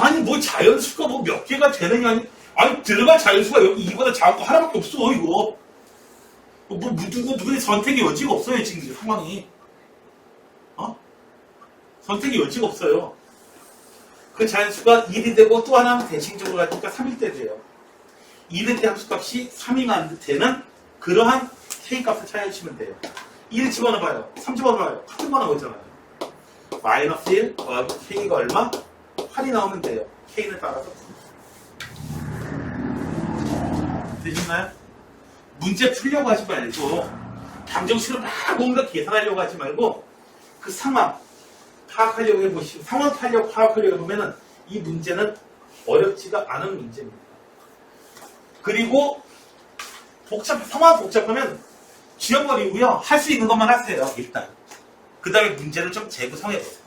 아니 뭐 자연수가 뭐 몇 개가 되느냐. 아니 들어갈 자연수가 여기 이보다 작은 거 하나밖에 없어 이거. 누구의 선택의 여지가 없어요 지금 상황이. 선택의 여지가 없어요. 그 자연수가 1이 되고 또 하나는 대칭적으로 가니까 3일 때 돼요. 1일 때 함수값이 3이만 되는 그러한 K값을 찾아주시면 돼요. 1 집어넣어봐요. 3 집어넣어봐요. 같은 거 나오잖아요. 마이너스 1 더하기 K가 얼마? 8이 나오면 돼요. K를 따라서. 되셨나요? 문제 풀려고 하지 말고 방정식으로 막 뭔가 계산하려고 하지 말고 그 상황 파악하려고 해보시고 상황 파악하려고 해보면은 이 문제는 어렵지가 않은 문제입니다. 그리고 상황 복잡하면 지워버리고요. 할 수 있는 것만 하세요. 일단. 그 다음에 문제를 좀 재구성해보세요.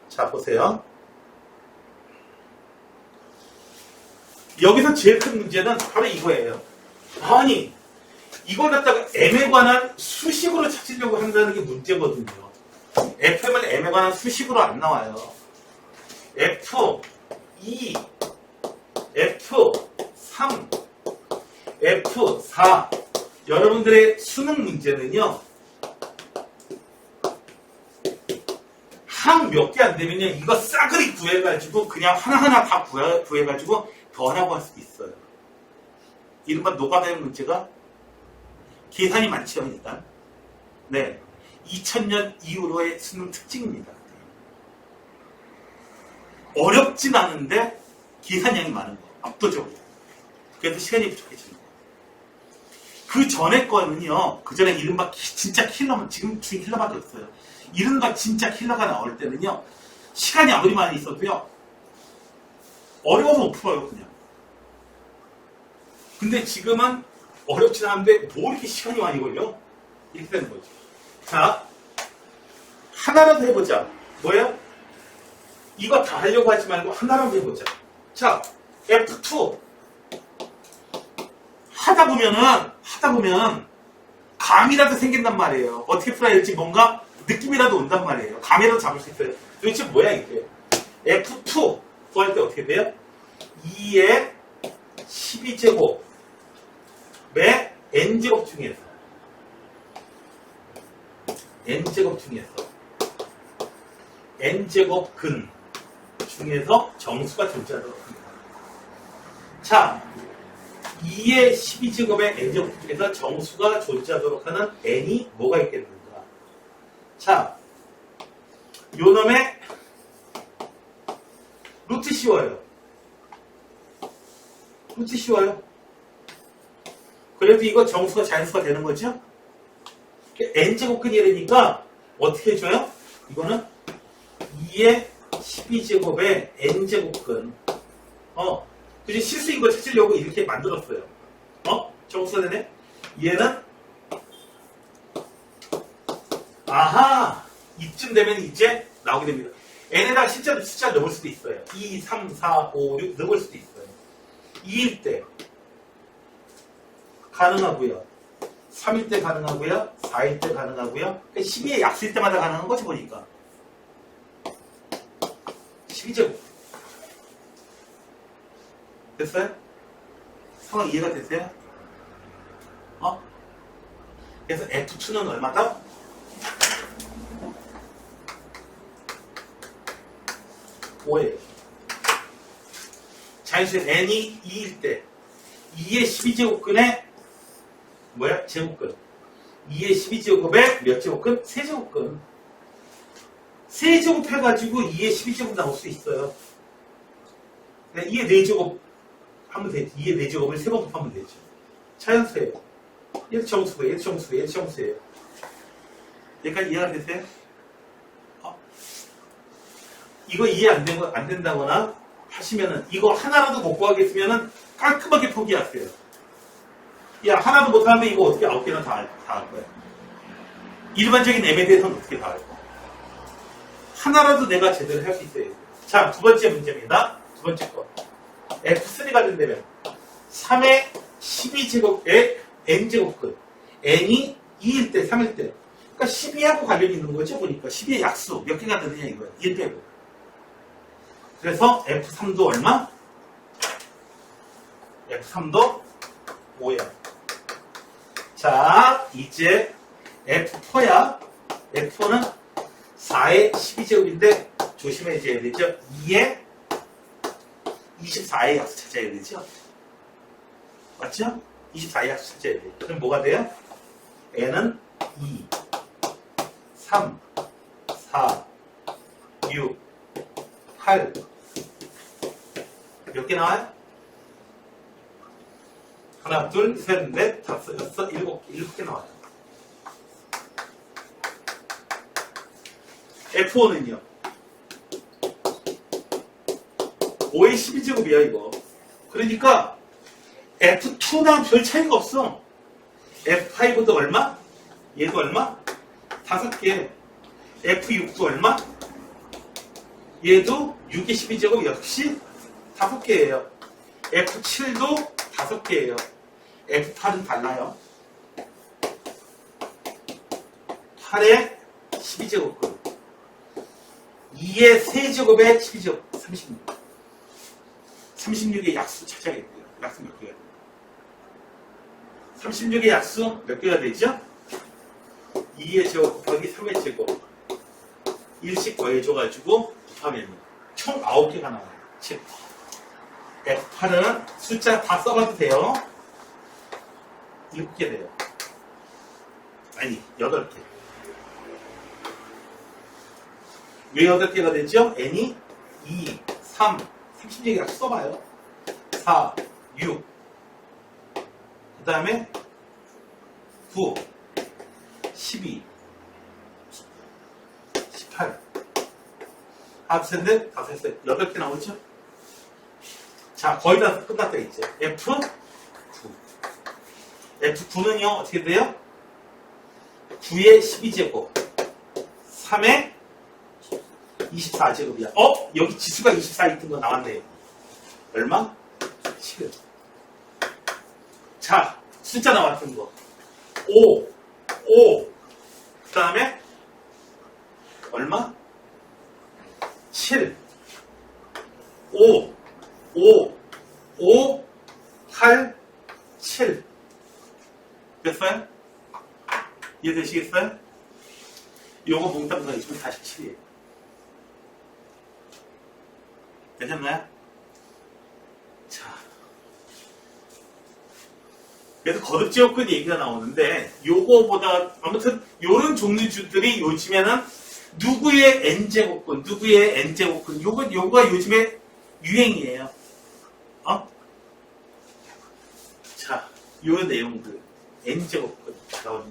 자, 보세요. 여기서 제일 큰 문제는 바로 이거예요. 아니, 이걸 갖다가 M에 관한 수식으로 찾으려고 한다는 게 문제거든요. FM은 M에 관한 수식으로 안 나와요. F2, F3, F4. 여러분들의 수능 문제는요. 항 몇 개 안 되면요. 이거 싸그리 구해가지고 그냥 하나하나 다 구해가지고 더 하라고 할 수도 있어요. 이른바 노가다의 문제가 계산이 많죠, 일단. 네. 2000년 이후로의 수능 특징입니다. 어렵진 않은데 계산량이 많은 거. 압도적으로. 그래서 시간이 부족해지는 거예요. 그 전에 거는요, 그 전에 이른바 진짜 킬러, 지금 중에 킬러밖에 없어요. 이른바 진짜 킬러가 나올 때는요, 시간이 아무리 많이 있어도요, 어려워서 못 풀어요, 그냥. 근데 지금은 어렵진 않은데, 뭐 이렇게 시간이 많이 걸려? 이렇게 되는 거죠. 자, 하나라도 해보자. 뭐예요? 이거 다 하려고 하지 말고 하나라도 해보자. 자, F2. 하다 보면 감이라도 생긴단 말이에요. 어떻게 풀어야 될지 뭔가 느낌이라도 온단 말이에요. 감이라도 잡을 수 있어요. 도대체 뭐야 이게? F2 구할 때 어떻게 돼요? 2의 12제곱의 n제곱 중에서 n제곱 근 중에서 정수가 존재하도록 합니다. 자, 2의 12제곱의 n제곱 중에서 정수가 존재하도록 하는 n이 뭐가 있겠는가? 자, 요 놈의 루트 씌워요. 그래도 이거 정수가 자연수가 되는 거죠? n제곱근이라니까 어떻게 해줘요? 이거는 2의 12제곱의 n제곱근. 그지 실수인 거 찾으려고 이렇게 만들었어요. 정수가 되네? 얘는 아하! 이쯤 되면 이제 나오게 됩니다. n에다가 실제로 숫자 넣을 수도 있어요. 2, 3, 4, 5, 6 넣을 수도 있어요. 2일 때 가능하고요. 3일 때 가능하고요. 4일 때 가능하고요. 12의 약수일 때마다 가능한 거지 보니까. 12제곱. 됐어요? 상황 이해가 되세요? 그래서 F2는 얼마다? (5예요) 자연수의 n이 2일 때 2의 12제곱근의 뭐야? 제곱근. 2의 12제곱에 몇 제곱근? 세제곱근. 세제곱 해가지고 2의 12제곱 나올 수 있어요. 2의 4제곱 하면 되지. 2의 4제곱을 3번 곱하면 되죠. 자연수예요. 얘도 정수예요. 얘도 정수예요. 얘도 정수예요. 여기까지 이해가 되세요? 이거 이해 안 된다거나 하시면은 이거 하나라도 못 구하겠으면은 깔끔하게 포기하세요. 야, 하나도 못하면 이거 어떻게 9개나 다 할 거야. 일반적인 M에 대해서는 어떻게 다 할 거야. 하나라도 내가 제대로 할 수 있어야 돼. 자, 두 번째 문제입니다. 두 번째 거. F3가 된다면 3의 12제곱의 n제곱근. n이 2일 때, 3일 때. 그러니까 12하고 관련이 있는 거죠, 보니까. 12의 약수. 몇 개가 되느냐, 이거야. 1 빼고. 그래서 F3도 얼마? F3도 5야. 자, 이제 F4야. F4는 4의 4의 12제곱인데 조심해줘야 되죠. 2의 24의 약수 찾아야 되죠. 맞죠? 24의 약수 찾아야 돼요. 그럼 뭐가 돼요? n은 2, 3, 4, 6, 8 몇 개 나와요? 하나, 둘, 셋, 넷, 다섯, 여섯, 일곱 개 나와요. F5는요? 5의 12제곱이야, 이거. 그러니까, F2랑 별 차이가 없어. F5도 얼마? 얘도 얼마? 5개. F6도 얼마? 얘도 6의 12제곱 역시 5개예요. F7도 5개예요. F8은 달라요. 8의 12제곱근. 2의 세제곱의 12제곱. 36. 36의 약수 찾아야겠고요. 약수 몇 개가 돼요? 36의 약수 몇 개가 되죠? 2의 제곱 곱하기 3의 제곱. 1씩 더해줘가지고 곱하면 총 9개가 나와요. 즉, F8은 숫자 다 써봐도 돼요. 7개 돼요. 아니, 8개. 왜 8개가 되죠? n이 2, 3, 30개가 써봐요. 4, 6. 그 다음에 9, 12, 18. 하나, 셋, 넷, 다섯, 셋. 8개 나오죠? 자, 거의 다 끝났다, 이제. F9. F9는요, 어떻게 돼요? 9의 12제곱. 3의 24제곱이야. 여기 지수가 24 있던 거 나왔네요. 얼마? 7. 자, 숫자 나왔던 거. 5. 그 다음에, 얼마? 7. 5, 8, 7. 됐어요? 이해되시겠어요? 요거 몽땅 더해주면 47이에요. 되셨나요? 자. 그래서 거듭제곱근 얘기가 나오는데, 요거보다, 아무튼, 요런 종류주들이 요즘에는 누구의 n제곱근, 누구의 n제곱근, 요거가 요즘에 유행이에요. 자, 요 내용들. n제곱근 나오는.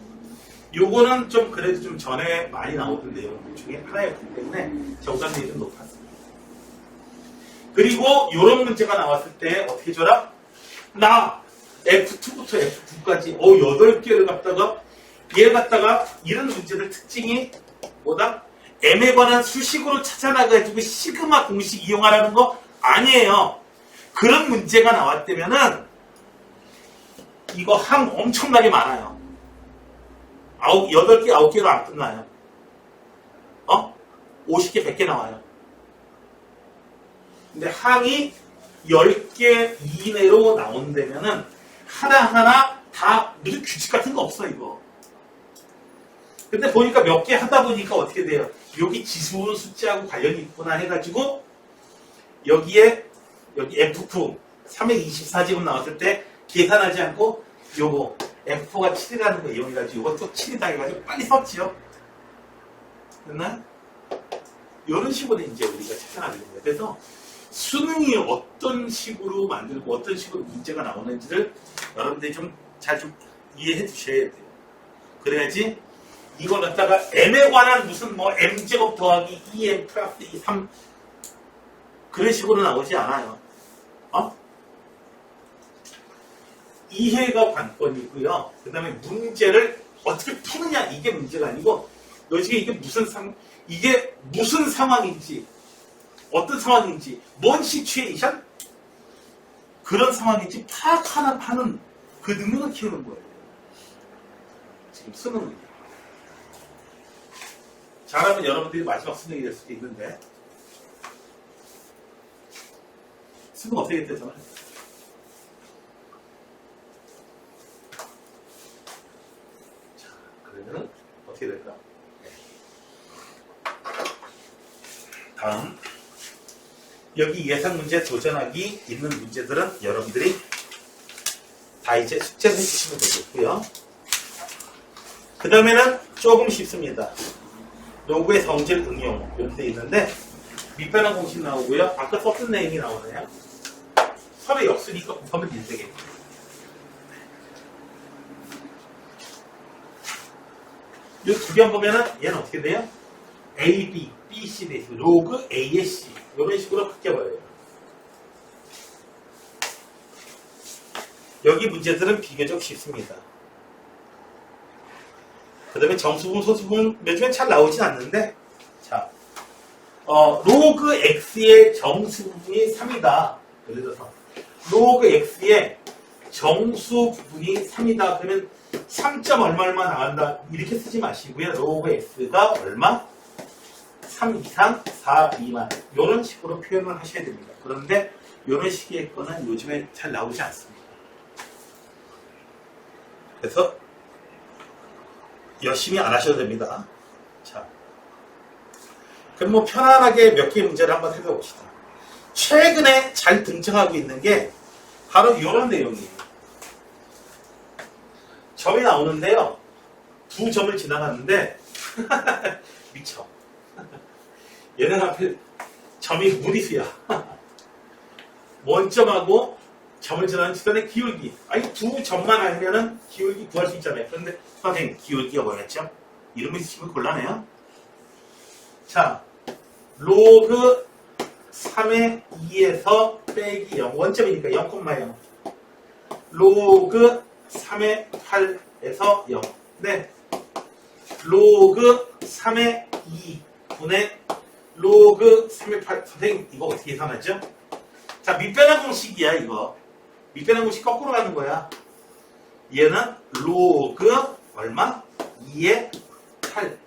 요거는 좀 그래도 좀 전에 많이 나오던 내용들 중에 하나였기 때문에 정답률이 좀 높았습니다. 그리고 요런 문제가 나왔을 때 어떻게 줘라? 나 F2부터 F9까지 8개를 갖다가 얘를 갖다가 이런 문제들 특징이 뭐다? m에 관한 수식으로 찾아나가지고 시그마 공식 이용하라는 거 아니에요. 그런 문제가 나왔다면은 이거 항 엄청나게 많아요. 8개, 9개로 안 끝나요. 50개, 100개 나와요. 근데 항이 10개 이내로 나온다면은 하나하나 다 무슨 규칙 같은 거 없어, 이거. 근데 보니까 몇 개 하다 보니까 어떻게 돼요? 여기 지수 숫자하고 관련이 있구나 해가지고 여기 F9 3의 24제곱 나왔을 때 계산하지 않고 요거 F4가 7이라는 거 이용해가지고 이것도 7이다 해가지고 빨리 썼지요. 됐나요? 이런 식으로 이제 우리가 찾아나가는 거예요. 그래서 수능이 어떤 식으로 만들고 어떤 식으로 문제가 나오는지를 여러분들이 좀 잘 좀 이해해 주셔야 돼요. 그래야지 이걸 갖다가 m에 관한 무슨 뭐 m제곱 더하기 2m 플러스 2, 3 그런 식으로 나오지 않아요. 이해가 관건이고요. 그 다음에 문제를 어떻게 푸느냐 이게 문제가 아니고 도대체 이게 무슨 상황인지 어떤 상황인지 뭔 시츄에이션 그런 상황인지 파악하는 그 능력을 키우는 거예요. 지금 수능은 잘하면 여러분들이 마지막 수능이 될 수도 있는데 수능 어떻게 되잖아요. 자, 그러면 어떻게 될까? 다음 여기 예상 문제 도전하기 있는 문제들은 여러분들이 다 이제 숙제를 해주시면 되겠고요. 그 다음에는 조금 쉽습니다. 로그의 성질 응용 이렇게 돼 있는데 밑변환 공식 나오고요. 아까 썼던 내용이 나오네요. 서로 역수니까 곱하면 1되겠네요. 이 두 개 보면은 얘는 어떻게 돼요? A, B, B, C 돼 있어요. 로그 A의 C 이런 식으로 바뀌어버려요. 여기 문제들은 비교적 쉽습니다. 그 다음에 정수분, 소수분 요즘엔 잘 나오진 않는데 자, 로그 X의 정수분이 3이다. 예를 들어서 로그 X의 정수분이 3이다. 그러면 3점 얼마 나간다. 이렇게 쓰지 마시고요. 로그 X가 얼마? 3 이상 4 미만 이런 식으로 표현을 하셔야 됩니다. 그런데 이런 식의 거는 요즘에 잘 나오지 않습니다. 그래서 열심히 안 하셔도 됩니다. 자, 그럼 뭐 편안하게 몇 개 문제를 한번 해봅시다. 최근에 잘 등장하고 있는 게 바로 이런 내용이에요. 점이 나오는데요. 두 점을 지나갔는데 미쳐. 얘는 앞에 점이 무리수야. 원점하고 점을 지나는 직선의 기울기. 아니 두 점만 알면은 기울기 구할 수 있잖아요. 그런데 선생님 기울기가 뭐였죠? 이름을 쓰시면 곤란해요. 자, 로그 3의 2에서 빼기 0. 원점이니까 0,0. 로그 3의 8에서 0. 네. 로그 3의 2 분의 로그 3의 8. 선생님 이거 어떻게 계산하죠? 자, 밑변환 공식이야 이거. 밑변환 공식 거꾸로 가는 거야. 얘는 로그 얼마? 2의 8.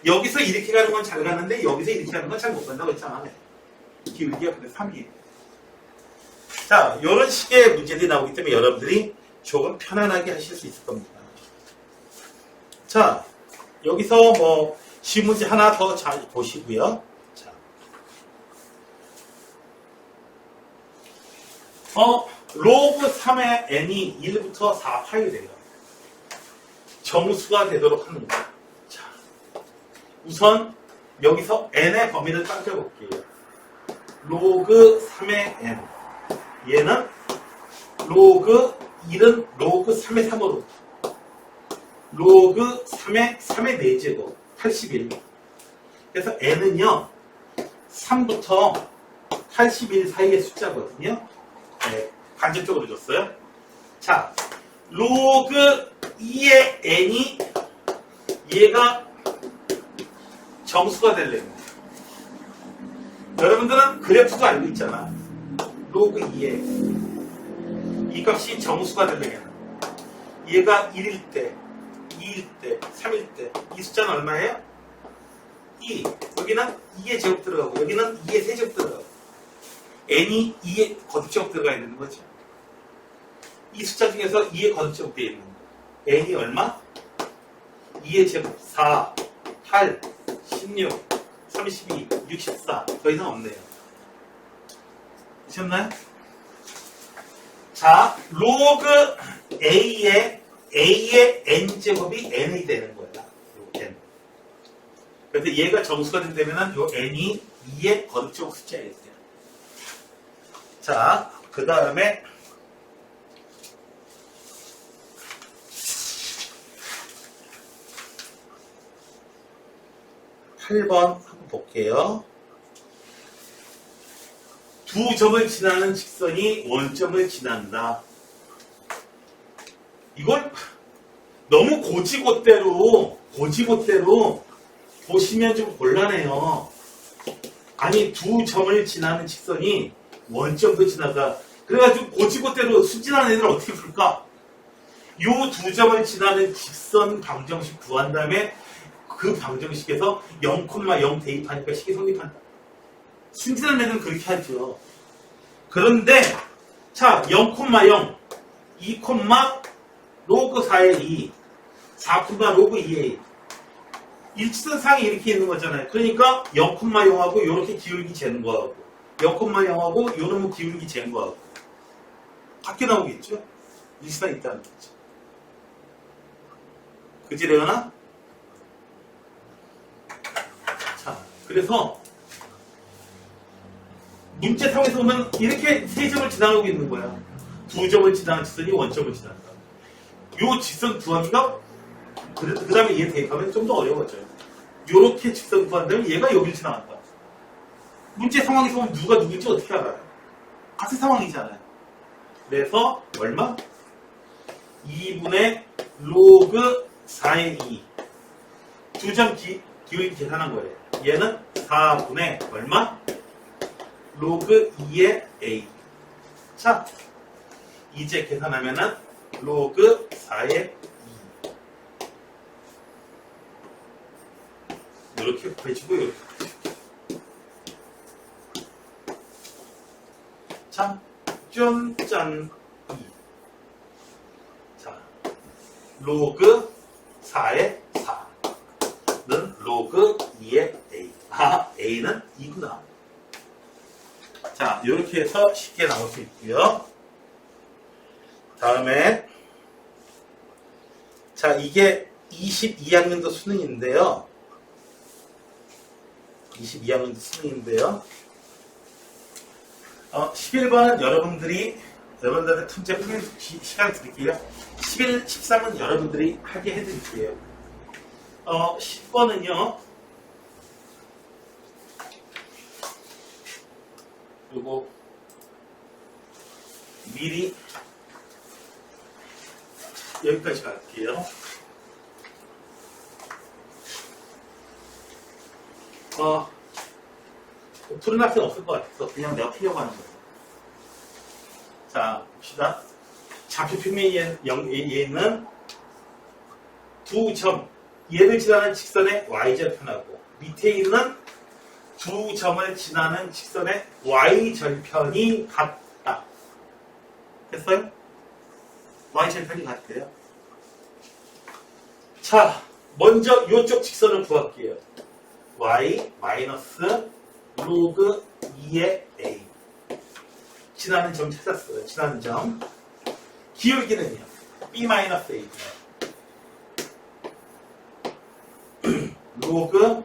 여기서 이렇게 가는 건 잘 가는데 여기서 이렇게 가는 건 잘 못 간다고 했잖아. 기울기가 근데 3이에요. 자, 이런 식의 문제들이 나오기 때문에 여러분들이 조금 편안하게 하실 수 있을 겁니다. 자, 여기서 뭐 쉬운 문제 하나 더 잘 보시고요. 자, 로그 3의 n이 1부터 4파이 돼요. 정수가 되도록 하는 거예요. 자, 우선 여기서 n의 범위를 따져볼게요. 로그 3의 n. 얘는 로그 1은 로그 3의 3으로. 로그 3의 4제곱 81. 그래서 n은요 3부터 81 사이의 숫자거든요. 네, 간접적으로 줬어요. 자, 로그 2의 n이 얘가 정수가 되려면 여러분들은 그래프도 알고 있잖아. 로그 2의 이 값이 정수가 되려면 얘가 1일 때 2일 때, 3일 때, 이 숫자는 얼마예요? 2. 여기는 2의 제곱 들어가고, 여기는 2의 세제곱 들어가고, n이 2의 거듭제곱 들어가 있는 거죠. 이 숫자 중에서 2의 거듭제곱 되어 있는 거. n이 얼마? 2의 제곱 4, 8, 16, 32, 64. 더 이상 없네요. 되셨나요? 자, 로그 A의 n제곱이 n이 되는 거야. 요 n. 그래서 얘가 정수가 된다면 요 n이 2의 거듭제곱 숫자였어요. 자, 그 다음에 8번 한번 볼게요. 두 점을 지나는 직선이 원점을 지난다. 이걸 너무 고지고대로 보시면 좀 곤란해요. 아니 두 점을 지나는 직선이 원점도 지나가. 그래가지고 고지고대로 수진하는 애들은 어떻게 풀까? 요 두 점을 지나는 직선 방정식 구한 다음에 그 방정식에서 0,0 대입하니까 식이 성립한다. 순진한 애들은 그렇게 하죠. 그런데 자 0,0 2, 로그 4의 2 4, 로그 2의 1 일직선상이 이렇게 있는 거잖아요. 그러니까 0,0하고 이렇게 기울기 재는 거하고 0,0하고 요놈의 기울기 재는 거하고 밖에 나오겠죠? 일직선이 있다는 거죠. 그지 레오나? 자, 그래서 문제상에서 보면 이렇게 세 점을 지나가고 있는 거야. 두 점을 지나간 직선이 원점을 지나간다. 요 직선 구하기가 그 다음에 얘 대입하면 좀 더 어려워져요. 요렇게 직선 구한다면 얘가 여길 지나간다. 문제 상황에서 보면 누가 누군지 어떻게 알아요? 같은 상황이잖아요. 그래서 얼마? 2분의 로그 4의 2. 두 점 기울기 계산한 거예요. 얘는 4분의 얼마? 로그 2의 a. 자, 이제 계산하면은 로그 4의 2. 이렇게 곱해지고 이렇게 곱해지고. 자, 쫀짠 2. 자, 로그 4의 4는 로그 2의 a. 아, a는 2구나. 자, 이렇게 해서 쉽게 나올 수 있고요. 다음에 자, 이게 22학년도 수능인데요. 22학년도 수능인데요. 11번은 여러분들한테 통째 풀 시간 드릴게요. 11, 13은 여러분들이 하게 해드릴게요. 10번은요. 요거 미리 여기까지 갈게요. 푸른 학생 없을 것 같아서 그냥 내가 풀려고 하는 거예요. 자, 봅시다. 좌표 평면에 있는 두 점, 얘를 지나는 직선의 y절편하고 밑에 있는 두 점을 지나는 직선의 y절편이 같다. 됐어요? y절편이 같대요. 자, 먼저 이쪽 직선을 구할게요. y 마이너스 로그 2의 a. 지나는 점 찾았어요. 지나는 점. 기울기는요. b 마이너스 a. 로그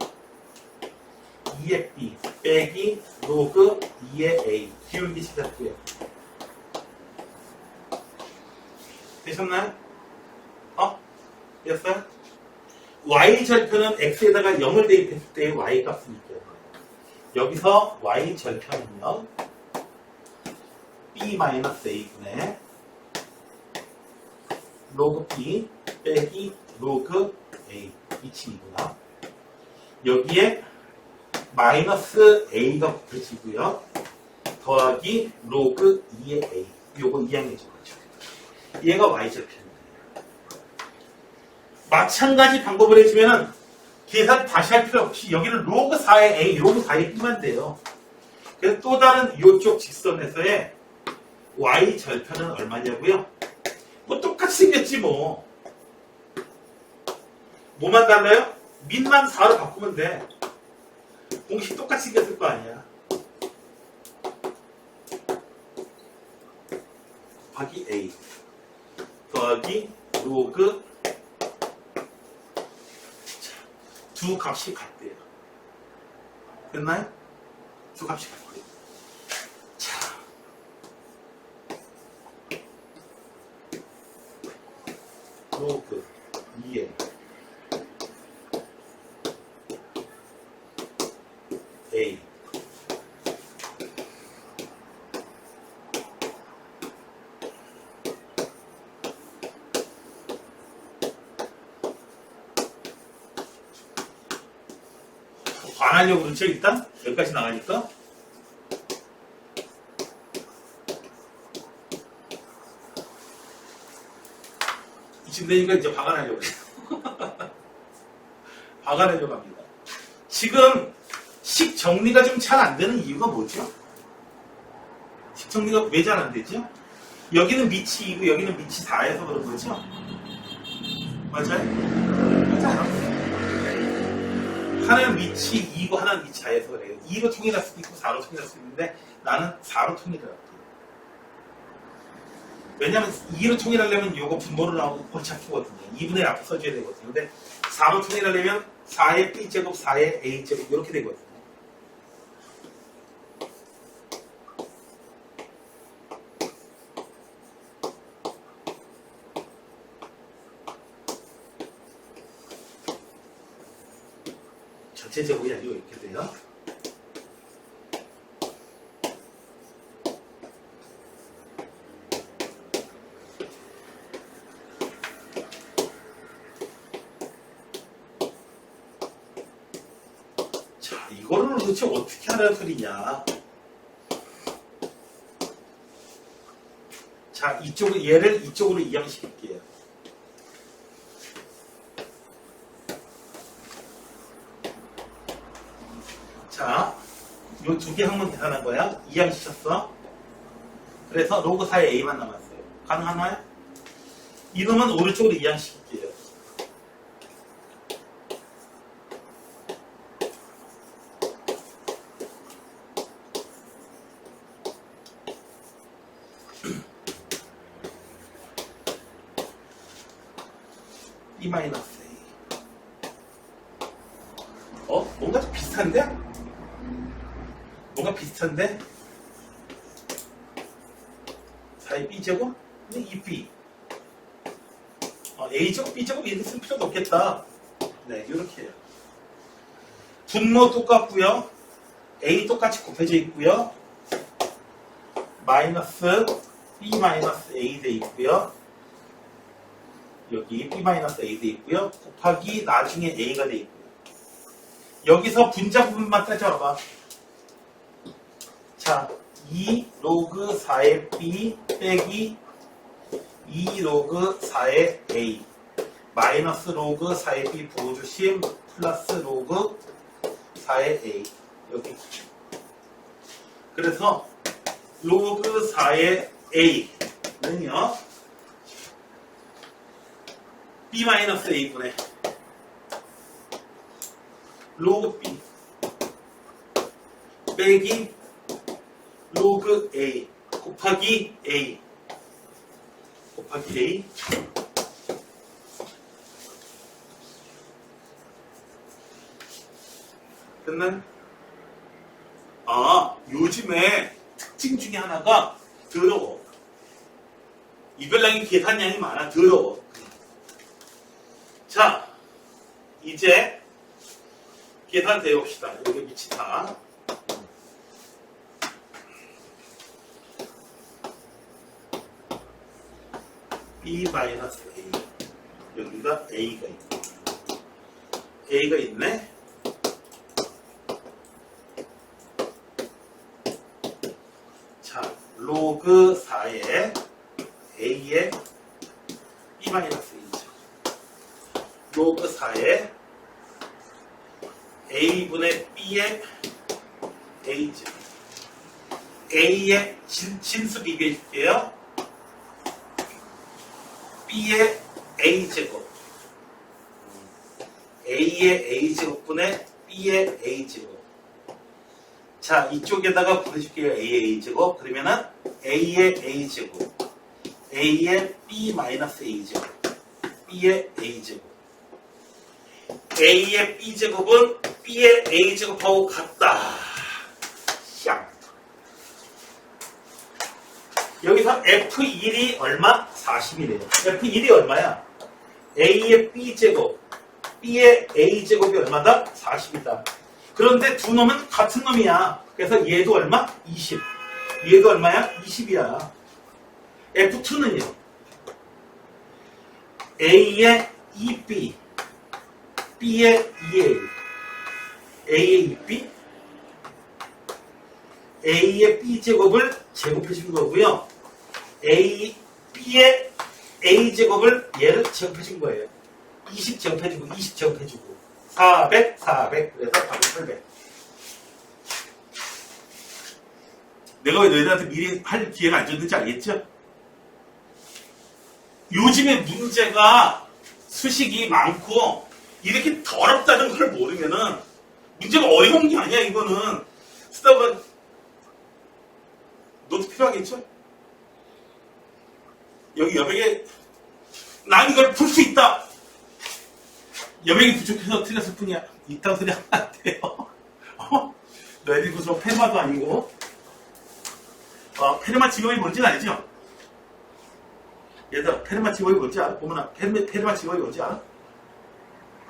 2의 b 빼기 로그 2의 a. 기울기 찾았고요. 되셨나요? 됐어요? y절편은 x에다가 0을 대입했을 때 y 값은 있죠. 여기서 y절편은요. b-a분의 로그 b 빼기 로그 a. 이치이구나. 여기에 마이너스 a가 곱해지고요. 더하기 로그 2의 a. 요거 2항해준 거죠. 얘가 y절편입니다. 마찬가지 방법을 해주면은 계산 다시 할 필요 없이 여기는 로그 4의 a, 로그 4의 b만 돼요. 그래서 또 다른 이쪽 직선에서의 y절편은 얼마냐고요? 뭐 똑같이 생겼지 뭐. 뭐만 달라요? 민만 4로 바꾸면 돼. 공식 똑같이 생겼을 거 아니야. 곱하기 a 더하기 로그 두 값이 같대요. 됐나요? 두 값이 같고요. 자, 로그 2의 a 안 하려고 그렇죠? 일단 여기까지 나가니까 이쯤 되니까 이제 박아내려고 해요. 박아내려고 합니다. 지금 식 정리가 좀 잘 안 되는 이유가 뭐죠? 식 정리가 왜 잘 안 되죠? 여기는 밑이 2고 여기는 밑이 4여서 그런 거죠? 맞아요? 맞아요. 하나는 위치 2고 하나는 위치 하에서 그래요. 2로 통일할 수도 있고 4로 통일할 수도 있는데 나는 4로 통일을 할게요. 왜냐면 2로 통일하려면 요거 분모를 나오고 골치 아프거든요. 2분의 1 앞에 써줘야 되거든요. 근데 4로 통일하려면 4의 b제곱 4의 a제곱 이렇게 되거든요. 전체 제곱이 아니고 이렇게 돼요. 자, 이거를 도대체 어떻게 하라는 소리냐. 자, 얘를 이쪽으로 이양시킬게요. 자, 요 두 개 하면 계산한 거야. 이양시켰어. 그래서 로그 4의 a만 남았어요. 가능하나요? 이놈은 오른쪽으로 이양시킬게요. b 마이너스 a. 뭔가 좀 비슷한데? 뭔가 비슷한데? 4의 b제곱? 2b. a제곱, b제곱 이렇게 쓸 필요도 없겠다. 네, 이렇게 해요. 분모 똑같고요. a 똑같이 곱해져 있고요. 마이너스 b 마이너스 a 돼 있고요. 여기 b 마이너스 a 돼 있고요. 곱하기 나중에 a가 돼 있고요. 여기서 분자 부분만 따져봐. 자, 2 로그 4의 b 빼기 2 로그 4의 a 마이너스 로그 4의 b 부호주심 플러스 로그 4의 a 여기. 그래서 로그 4의 a는요 b 마이너스 a분의 로그 b 빼기 로그 a 곱하기 a 곱하기 a 끝난? 요즘에 특징 중에 하나가 더러워. 이별량이 계산량이 많아. 더러워. 자, 이제 계산돼 봅시다. 여기 미치다. b 마이너스 a 여기가 a가 있고 a가 있네. 자, 로그 4의 a의 b 마이너스 2죠. 로그 4의 a분의 b의 a죠. a의 진수 비교해줄게요. b의 a제곱 a의 a제곱분의 b의 a제곱. 자, 이쪽에다가 곱해줄게요. a의 a제곱. 그러면은 a의 a제곱 a의 b 마이너스 a제곱 b의 a제곱 a의 b제곱은 b의 a제곱하고 같다. 샹. 여기서 F1이 얼마? 40이래요. F1이 얼마야? A의 B제곱, B의 A제곱이 얼마다? 40이다. 그런데 두 놈은 같은 놈이야. 그래서 얘도 얼마? 20. 얘도 얼마야? 20이야. F2는요. A의 2B, B의 2A, A의 2B, A의 B제곱을 제곱해준 거고요. B의 A제곱을 얘를 제곱해준 거예요. 20 제곱해주고 20 제곱해주고 400, 400 그래서 답은 800. 내가 왜 너희들한테 미리 할 기회가 안 줬는지 알겠죠? 요즘에 문제가 수식이 많고 이렇게 더럽다는 걸 모르면은 문제가 어려운 게 아니야, 이거는. 쓰다 보면 노트 필요하겠죠? 여기 여백에 난 이걸 풀 수 있다. 여백이 부족해서 틀렸을 뿐이야. 이딴 소리 하면 안 돼요. 너희들 무슨 페르마도 아니고. 페르마 직업이 뭔지는 알죠? 얘들아, 페르마 직업이 뭔지 알아? 보면 페르마 직업이 뭔지 알아?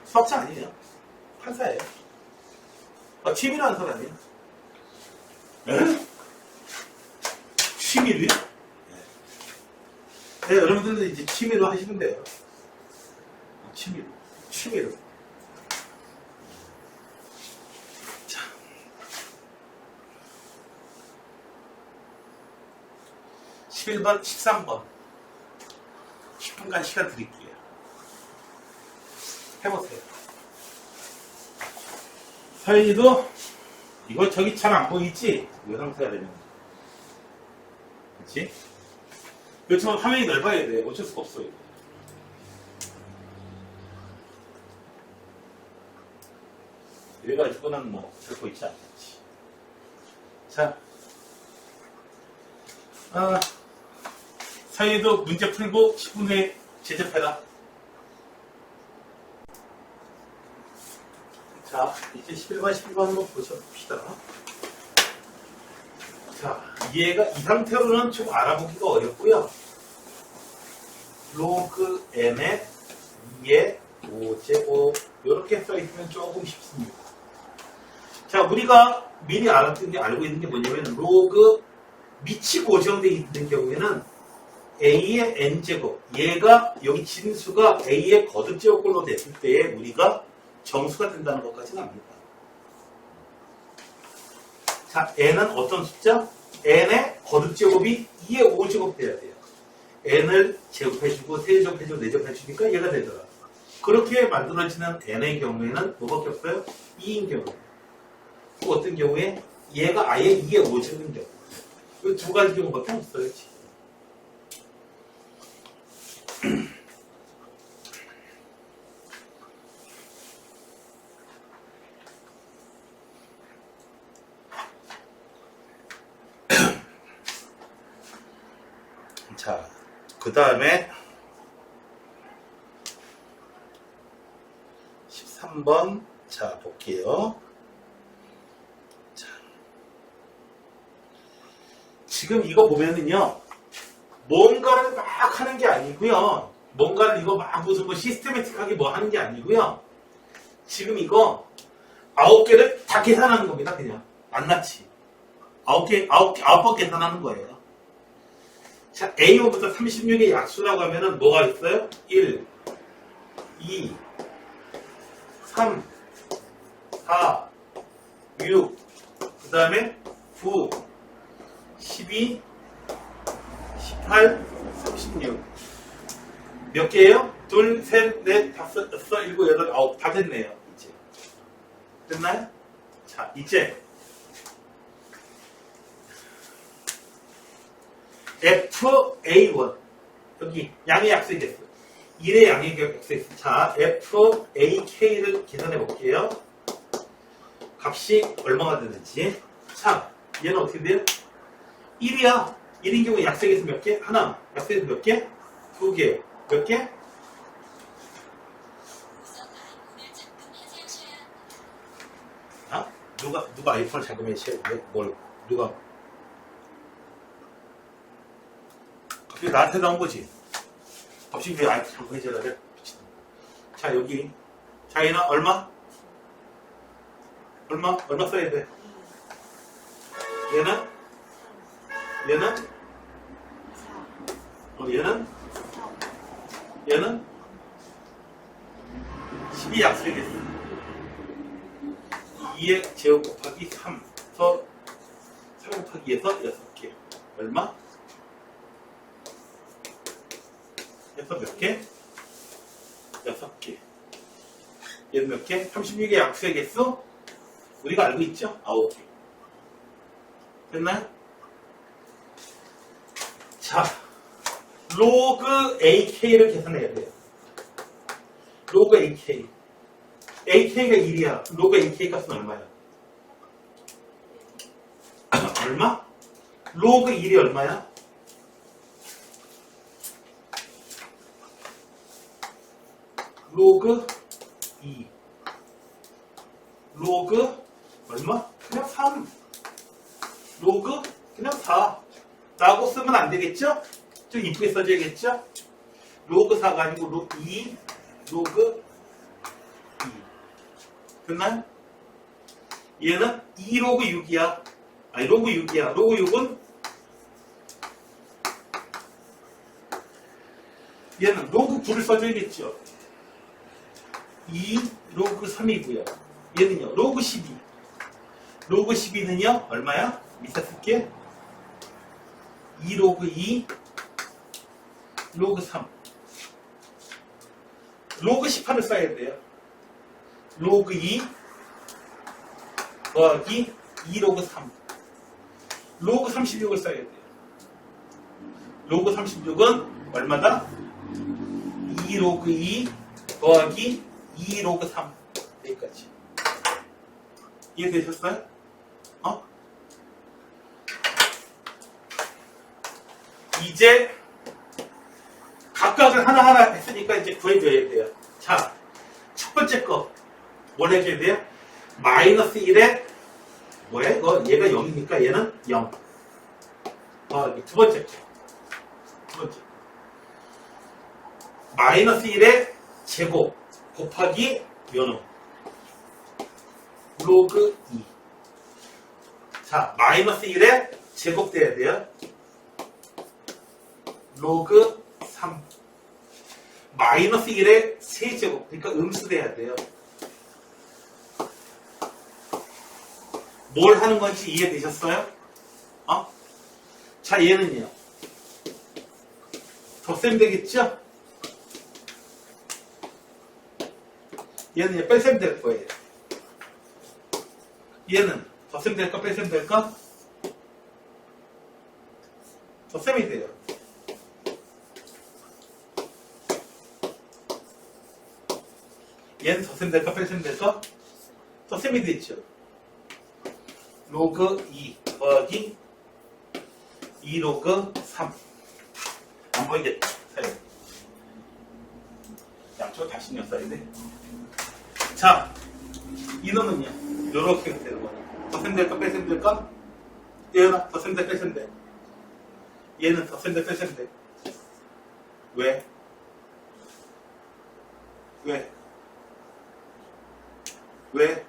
수학자 아니에요. 판사예요. 취미로 하는 사람이에요. 에? 취미로요? 네, 여러분들도 이제 취미로 하시면 돼요. 취미로. 자. 11번, 13번. 10분간 시간 드릴게요. 해보세요. 서인이도 이거 저기 잘 안 보이지? 이거 상태가 되면. 그렇지? 그렇지만 화면이 넓어야 돼. 어쩔 수가 없어. 이거. 이래가지고는 뭐 결코 있지 않겠지. 자, 서인이도 문제 풀고 10분 후에 제접해라. 자, 이제 11번, 12번 한번 보셔봅시다. 자, 얘가 이 상태로는 좀 알아보기가 어렵고요. 로그 n에 2에 5제곱 이렇게 써있으면 조금 쉽습니다. 자, 우리가 미리 알고 있는 게 뭐냐면 로그 밑이 고정되어 있는 경우에는 a의 n제곱, 얘가 여기 진수가 a의 거듭제곱꼴로 됐을 때에 우리가 정수가 된다는 것까지는 압니다. 자, n은 어떤 숫자? n의 거듭제곱이 2의 5제곱 돼야 돼요. n을 제곱해주고, 세제곱해주고, 네제곱해주니까 얘가 되더라. 그렇게 만들어지는 n의 경우에는 뭐밖에 없어요? 2인 경우. 또 어떤 경우에 얘가 아예 2의 5제곱인 경우. 이 두 가지 경우밖에 없어요. 자, 그 다음에 13번 자 볼게요. 자, 지금 이거 보면은요, 뭔가를 막 하는 게 아니고요, 뭔가를 이거 막 무슨 뭐 시스테매틱하게 뭐 하는 게 아니고요, 지금 이거 9개를 다 계산하는 겁니다. 그냥 안 낫지. 9번 계산하는 거예요. 자, A1부터 36의 약수라고 하면은 뭐가 있어요? 1, 2, 3, 4, 6, 그 다음에 9, 12, 18, 36. 몇 개예요? 둘, 셋, 넷, 다섯, 여섯, 일곱, 여덟, 아홉. 다 됐네요. 이제. 됐나요? 자, 이제 FA1 여기 양의 약수이 됐어. 1의 양의 약수이 됐어. 자, FAK를 계산해 볼게요. 값이 얼마가 되는지. 자, 얘는 어떻게 돼요? 1이야. 1인 경우에 약수에서 몇 개? 하나. 약수에서 몇 개? 2개. 몇 개? 아? 누가 아이폰을 잠금 해체해? 뭘? 누가? 그게 나한테 나온 거지. 갑자기 왜 아이폰 잠금 해제를 해? 자, 여기. 자, 얘는 얼마? 얼마 써야 돼? 얘는? 얘는 12 약수이겠어. 2의 제곱 곱하기 3. 3 곱하기 2에서 6개. 얼마? 해서 몇 개? 6개. 얘는 몇 개? 36의 약수의 개수? 우리가 알고 있죠? 9개. 됐나요? 자, 로그 AK를 계산해야 돼요. 로그 AK. AK가 1이야. 로그 AK 값은 얼마야? 얼마? 로그 1이 얼마야? 로그 2. 로그 얼마? 그냥 3. 로그 그냥 4. 라고 쓰면 안 되겠죠? 좀 이쁘게 써줘야겠죠? 로그 4가 아니고 로그 2. 로그 2. 됐나요? 얘는 2로그 6이야. 아니 로그 6이야. 로그 6은 얘는 로그 9를 써줘야겠죠. 2 로그 3이고요. 얘는요 로그 12. 로그 12는요 얼마야? 밑에 쓸게. 2 로그 2 로그 3. 로그 18을 써야 돼요. 로그 2 더하기 2 로그 3. 로그 36을 써야 돼요. 로그 36은 얼마다? 2 로그 2 더하기 2 로그 3. 여기까지. 이해되셨어요? 이제 각각을 하나하나 했으니까 이제 구해줘야 돼요. 자, 첫 번째 거 뭘 해줘야 돼요? 마이너스 1에 뭐야? 얘가 0이니까 얘는 0. 두 번째 거. 두 번째. 마이너스 1의 제곱 곱하기 면호. 로그 2. 자, 마이너스 1에 제곱 돼야 돼요. 로그 3. 마이너스 1의 세제곱. 그러니까 음수 돼야 돼요. 뭘 하는 건지 이해되셨어요? 자, 얘는요. 덧셈 되겠죠? 얘는 뺄셈 될 거예요. 얘는 덧셈 될까 뺄셈 될까? 덧셈이 돼요. 얘는 덧셈 될까 뺄셈 될까? 덧셈이 되죠. 로그 2 더하기 2 로그 3. 안 보이겠다. 양쪽 다 신경 써야 돼. 자, 이놈은요. 요렇게 되는 거예요. 덧셈 될까 뺄셈 될까? 얘는 덧셈 돼 뺄셈 돼. 얘는 덧셈 돼 뺄셈 돼. 왜? 왜? 왜?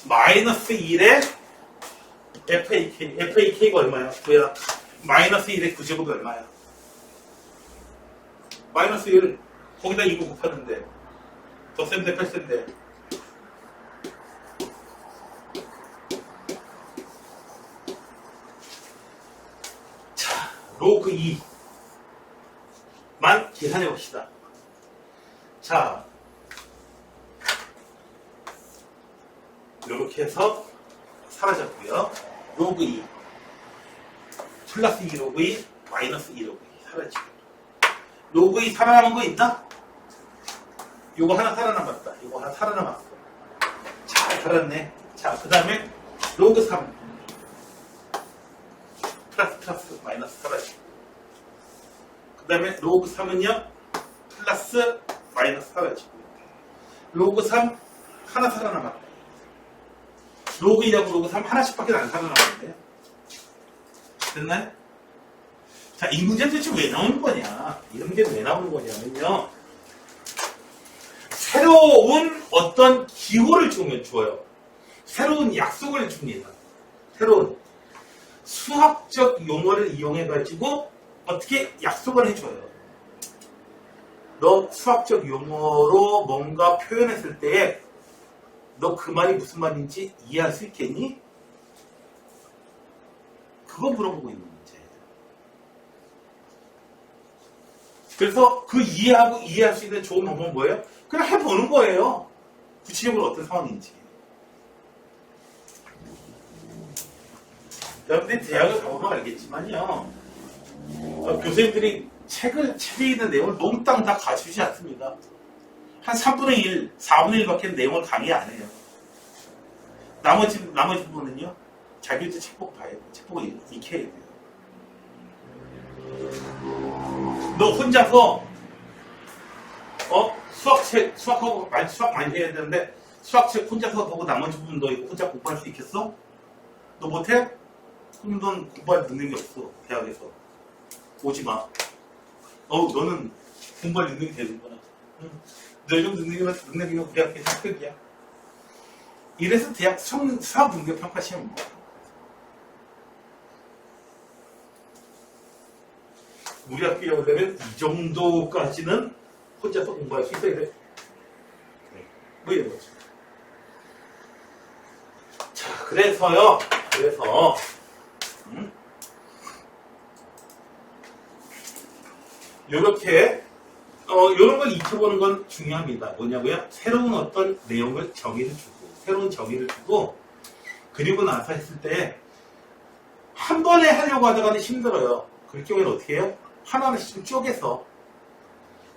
마이너스 1에 FAK. FAK가 얼마야? 뭐야? 마이너스 1에 9제곱이 얼마야? 마이너스 1을 거기다 이거 곱하는데 덧셈 돼 뺄셈 돼. 자, 로그 2만 계산해 봅시다. 자, 이렇게 해서 사라졌고요. 로그 2 플러스 2 로그 2 마이너스 2 로그 2 사라지고. 로그 2 살아남은 거 있나? 요거 하나 살아남았다. 요거 하나 살아남았어. 잘 살았네. 자, 그 다음에 로그 3 플러스 마이너스 사라지고. 그 다음에 로그 3은요 플러스 마이너스 사라지고. 로그 3 하나 살아남았다. 로그 2하고 로그 3 하나씩밖에 안 살아남았는데. 됐나요? 자, 이 문제는 도대체 왜 나오는 거냐? 이 문제는 왜 나오는 거냐면요. 새로운 어떤 기호를 줘요. 새로운 약속을 줍니다. 새로운 수학적 용어를 이용해가지고 어떻게 약속을 해줘요. 너 수학적 용어로 뭔가 표현했을 때에 너 그 말이 무슨 말인지 이해할 수 있겠니? 그거 물어보고 있는 문제예요. 그래서 그 이해할 수 있는 좋은 방법은 뭐예요? 그냥 해보는 거예요. 구체적으로 어떤 상황인지. 여러분들이 대학을 가보면 알겠지만요. 교수님들이 책에 있는 내용을 몽땅 다 가르치지 않습니다. 한 3분의 1, 4분의 1밖에 내용을 강의 안 해요. 나머지 부분은요, 자기도 책 보고 봐야 돼요. 책 보고 익혀야 돼요. 너 혼자서, 수학하고, 수학 많이 해야 되는데, 수학책 혼자서 보고 나머지 부분 너 이거 혼자 공부할 수 있겠어? 너 못해? 그럼 넌 공부할 능력이 없어, 대학에서. 오지 마. 너는 공부할 능력이 되는구나. 너 정도 능력이면 우리 학교에 합격이야. 이래서 대학 수학 능력 평가 시험 뭐야? 우리 학교에 오려면 이 정도까지는 혼자서 공부할 수 있어야 돼. 뭐 이런 거지. 자, 그래서 요렇게 이런 걸 익혀보는 건 중요합니다. 뭐냐고요? 새로운 어떤 내용을 새로운 정의를 주고, 그리고 나서 했을 때 한 번에 하려고 하다가는 힘들어요. 그럴 경우에는 어떻게 해요? 하나하나씩 좀 쪼개서,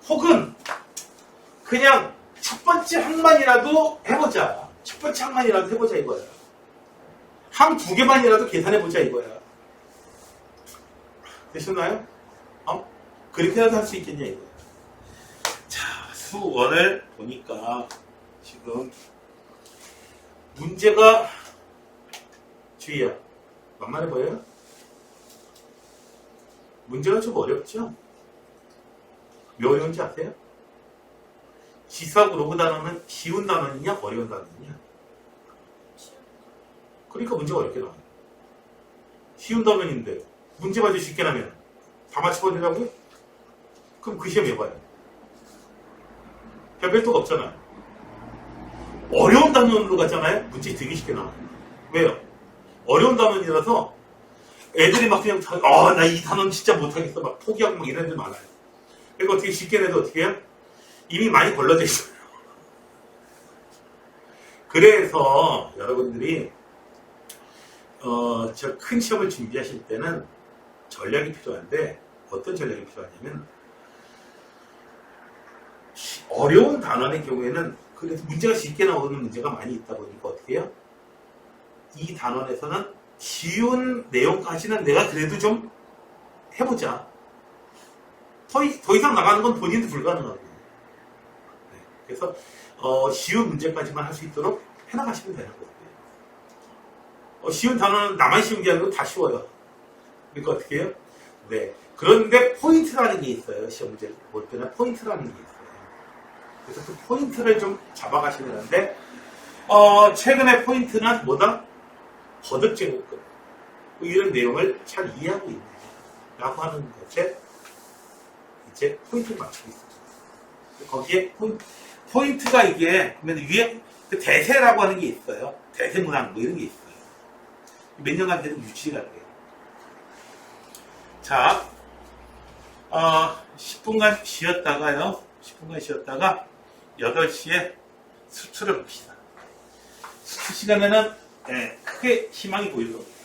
혹은 그냥 첫 번째 항만이라도 해보자. 첫 번째 항만이라도 해보자 이거야. 항 2개만이라도 계산해보자 이거야. 되셨나요? 그렇게라도 할 수 있겠냐 이거야. 자, 수원을 보니까 지금 문제가, 주의야, 만만해 보여요? 문제가 좀 어렵죠? 왜 어려운지 아세요? 지수하고 로그 단어는 쉬운 단어냐 어려운 단어냐? 그러니까 문제가 어렵게 나와요. 쉬운 단어인데 문제 맞을 수 있게 하면 다 맞춰봐야 되라고요? 그럼 그 시험 해봐요. 별도가 없잖아요. 어려운 단원으로 갔잖아요. 문제 되게 쉽게 나와요. 왜요? 어려운 단원이라서 애들이 막 그냥 나 이 단원 진짜 못하겠어 막 포기하고 막 이런 애들 많아요. 그러니까 어떻게 쉽게 내도 어떻게 해요? 이미 많이 걸러져 있어요. 그래서 여러분들이 저 큰 시험을 준비하실 때는 전략이 필요한데, 어떤 전략이 필요하냐면, 어려운 단원의 경우에는 그래서 문제가 쉽게 나오는 문제가 많이 있다 보니까 어떻게 해요? 이 단원에서는 쉬운 내용까지는 내가 그래도 좀 해보자. 더 이상 나가는 건 본인도 불가능하고. 네. 그래서 쉬운 문제까지만 할 수 있도록 해나가시면 되는 거예요. 쉬운 단어는 나만 쉬운 게 아니고 다 쉬워요. 그러니까 어떻게 해요? 네. 그런데 포인트라는 게 있어요. 시험 문제 볼 때는 포인트라는 게 있어요. 그래서 그 포인트를 좀 잡아가시면 되는데, 최근에 포인트는 뭐다? 거듭제곱급. 이런 내용을 잘 이해하고 있네. 라고 하는 것에 이제 포인트를 맞추고 있습니다. 거기에 포인트가 이게, 위에 그 대세라고 하는 게 있어요. 대세 문항 뭐 이런 게 있어요. 몇 년간 계속 유지가 돼요. 자, 10분간 쉬었다가요. 10분간 쉬었다가 8시에 수투를 봅시다. 수투 시간에는 크게 희망이 보일 겁니다.